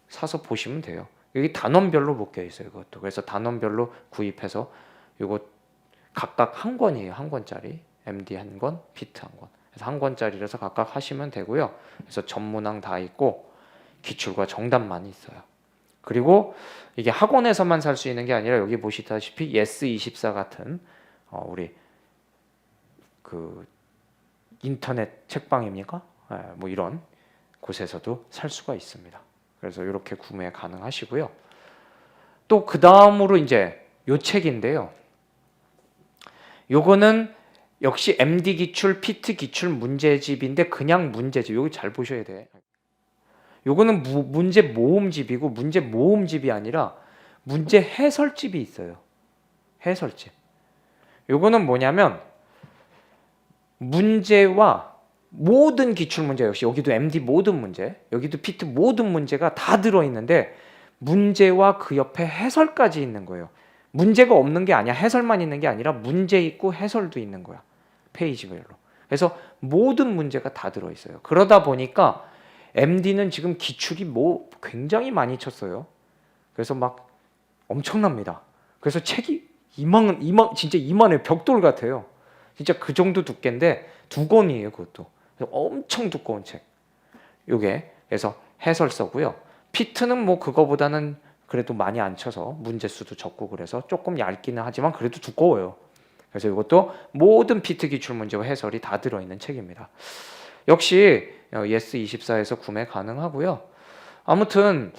사서 보시면 돼요. 여기 단원별로 묶여 있어요. 그것도. 그래서 단원별로 구입해서 요거 각각 한 권이에요. 한 권짜리. MD 한 권, 피트 한 권. 그래서 한 권짜리라서 각각 하시면 되고요. 그래서 전문항 다 있고 기출과 정답만 있어요. 그리고 이게 학원에서만 살 수 있는 게 아니라 여기 보시다시피 예스24 같은 우리 그 인터넷 책방입니까? 뭐 이런 곳에서도 살 수가 있습니다. 그래서 이렇게 구매 가능하시고요. 또 그 다음으로 이제 요 책인데요. 요거는 역시 MD 기출, 피트 기출 문제집인데 그냥 문제집. 여기 잘 보셔야 돼. 요거는 문제 모음집이고 문제 모음집이 아니라 문제 해설집이 있어요. 해설집. 요거는 뭐냐면 문제와 모든 기출 문제 역시 여기도 MD 모든 문제, 여기도 피트 모든 문제가 다 들어있는데 문제와 그 옆에 해설까지 있는 거예요. 문제가 없는 게 아니야. 해설만 있는 게 아니라 문제 있고 해설도 있는 거야. 페이지별로. 그래서 모든 문제가 다 들어있어요. 그러다 보니까 MD는 지금 기출이 뭐 굉장히 많이 쳤어요. 그래서 막 엄청납니다. 그래서 책이 진짜 이만해 벽돌 같아요. 진짜 그 정도 두께인데 2권이에요. 그것도. 그래서 엄청 두꺼운 책. 요게 그래서 해설서고요. 피트는 뭐 그거보다는 그래도 많이 안 쳐서 문제 수도 적고 그래서 조금 얇기는 하지만 그래도 두꺼워요. 그래서 이것도 모든 피트 기출 문제와 해설이 다 들어있는 책입니다. 역시 예스24에서 구매 가능하고요. 아무튼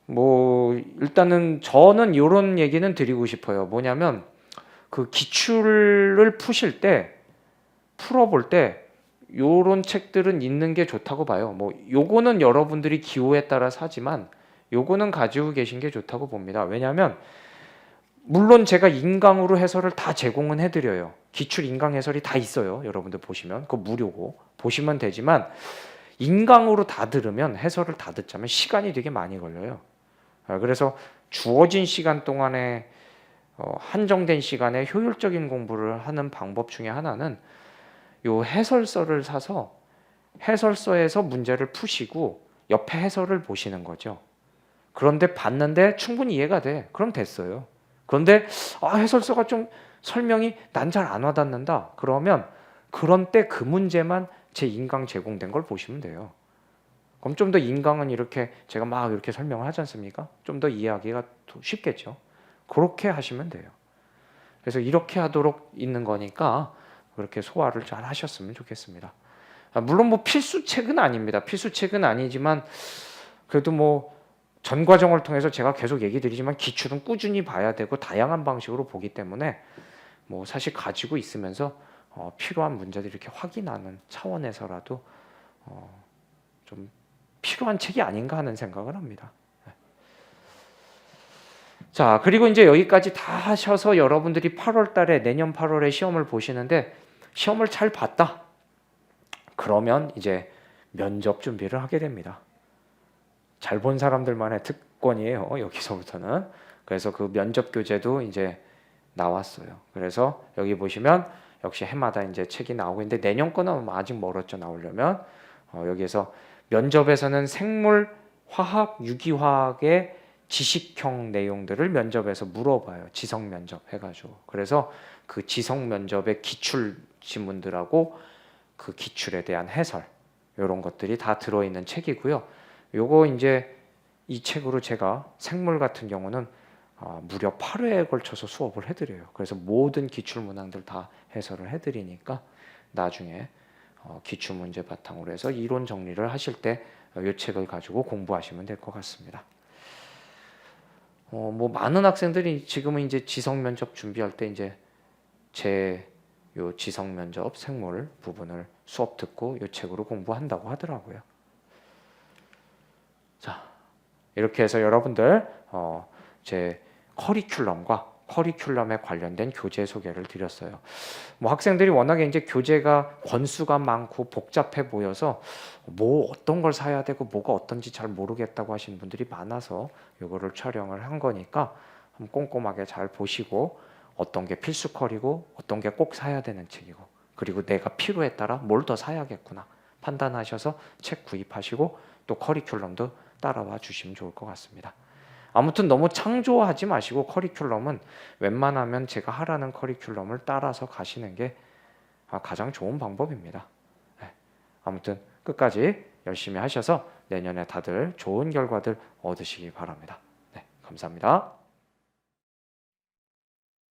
뭐 일단은 저는 이런 얘기는 드리고 싶어요. 뭐냐면 그 기출을 푸실 때 풀어볼 때 요런 책들은 있는 게 좋다고 봐요. 뭐 요거는 여러분들이 기호에 따라 사지만 요거는 가지고 계신 게 좋다고 봅니다. 왜냐하면 물론 제가 인강으로 해설을 다 제공은 해드려요. 기출 인강 해설이 다 있어요. 여러분들 보시면 그거 무료고 보시면 되지만 인강으로 다 들으면 해설을 다 듣자면 시간이 되게 많이 걸려요. 그래서 주어진 시간 동안에 한정된 시간에 효율적인 공부를 하는 방법 중에 하나는 요 해설서를 사서 해설서에서 문제를 푸시고 옆에 해설을 보시는 거죠. 그런데 봤는데 충분히 이해가 돼. 그럼 됐어요. 그런데 해설서가 좀 설명이 난 잘 안 와닿는다. 그러면 그런 때 그 문제만 제 인강 제공된 걸 보시면 돼요. 그럼 좀 더 인강은 이렇게 제가 막 이렇게 설명을 하지 않습니까? 좀 더 이해하기가 쉽겠죠. 그렇게 하시면 돼요. 그래서 이렇게 하도록 있는 거니까 그렇게 소화를 잘 하셨으면 좋겠습니다. 물론 뭐 필수책은 아닙니다. 필수책은 아니지만 그래도 뭐 전 과정을 통해서 제가 계속 얘기 드리지만 기출은 꾸준히 봐야 되고 다양한 방식으로 보기 때문에 뭐 사실 가지고 있으면서 필요한 문제들 이렇게 확인하는 차원에서라도 좀 필요한 책이 아닌가 하는 생각을 합니다. 자, 그리고 이제 여기까지 다 하셔서 여러분들이 8월 달에 내년 8월에 시험을 보시는데 시험을 잘 봤다. 그러면 이제 면접 준비를 하게 됩니다. 잘 본 사람들만의 특권이에요. 여기서부터는. 그래서 그 면접 교재도 이제 나왔어요. 그래서 여기 보시면 역시 해마다 이제 책이 나오고 있는데 내년 거는 아직 멀었죠. 나오려면. 여기에서 면접에서는 생물, 화학, 유기화학의 지식형 내용들을 면접에서 물어봐요. 지성 면접 해가지고. 그래서 그 지성 면접의 기출 지문들하고 그 기출에 대한 해설 이런 것들이 다 들어있는 책이고요. 요거 이제 이 책으로 제가 생물 같은 경우는 무려 8회에 걸쳐서 수업을 해드려요. 그래서 모든 기출 문항들 다 해설을 해드리니까 나중에 기출 문제 바탕으로 해서 이론 정리를 하실 때 이 책을 가지고 공부하시면 될 것 같습니다. 뭐 많은 학생들이 지금은 이제 지성 면접 준비할 때 이제 제 요 지성 면접 생물 부분을 수업 듣고 이 책으로 공부한다고 하더라고요. 자, 이렇게 해서 여러분들 제 커리큘럼에 관련된 교재 소개를 드렸어요. 뭐 학생들이 워낙에 이제 교재가 권수가 많고 복잡해 보여서 뭐 어떤 걸 사야 되고 뭐가 어떤지 잘 모르겠다고 하시는 분들이 많아서 이거를 촬영을 한 거니까 한번 꼼꼼하게 잘 보시고 어떤 게 필수 컬이고 어떤 게 꼭 사야 되는 책이고 그리고 내가 필요에 따라 뭘 더 사야겠구나 판단하셔서 책 구입하시고 또 커리큘럼도 따라와 주시면 좋을 것 같습니다. 아무튼 너무 창조하지 마시고 커리큘럼은 웬만하면 제가 하라는 커리큘럼을 따라서 가시는 게 가장 좋은 방법입니다. 네. 아무튼 끝까지 열심히 하셔서 내년에 다들 좋은 결과들 얻으시기 바랍니다. 네, 감사합니다.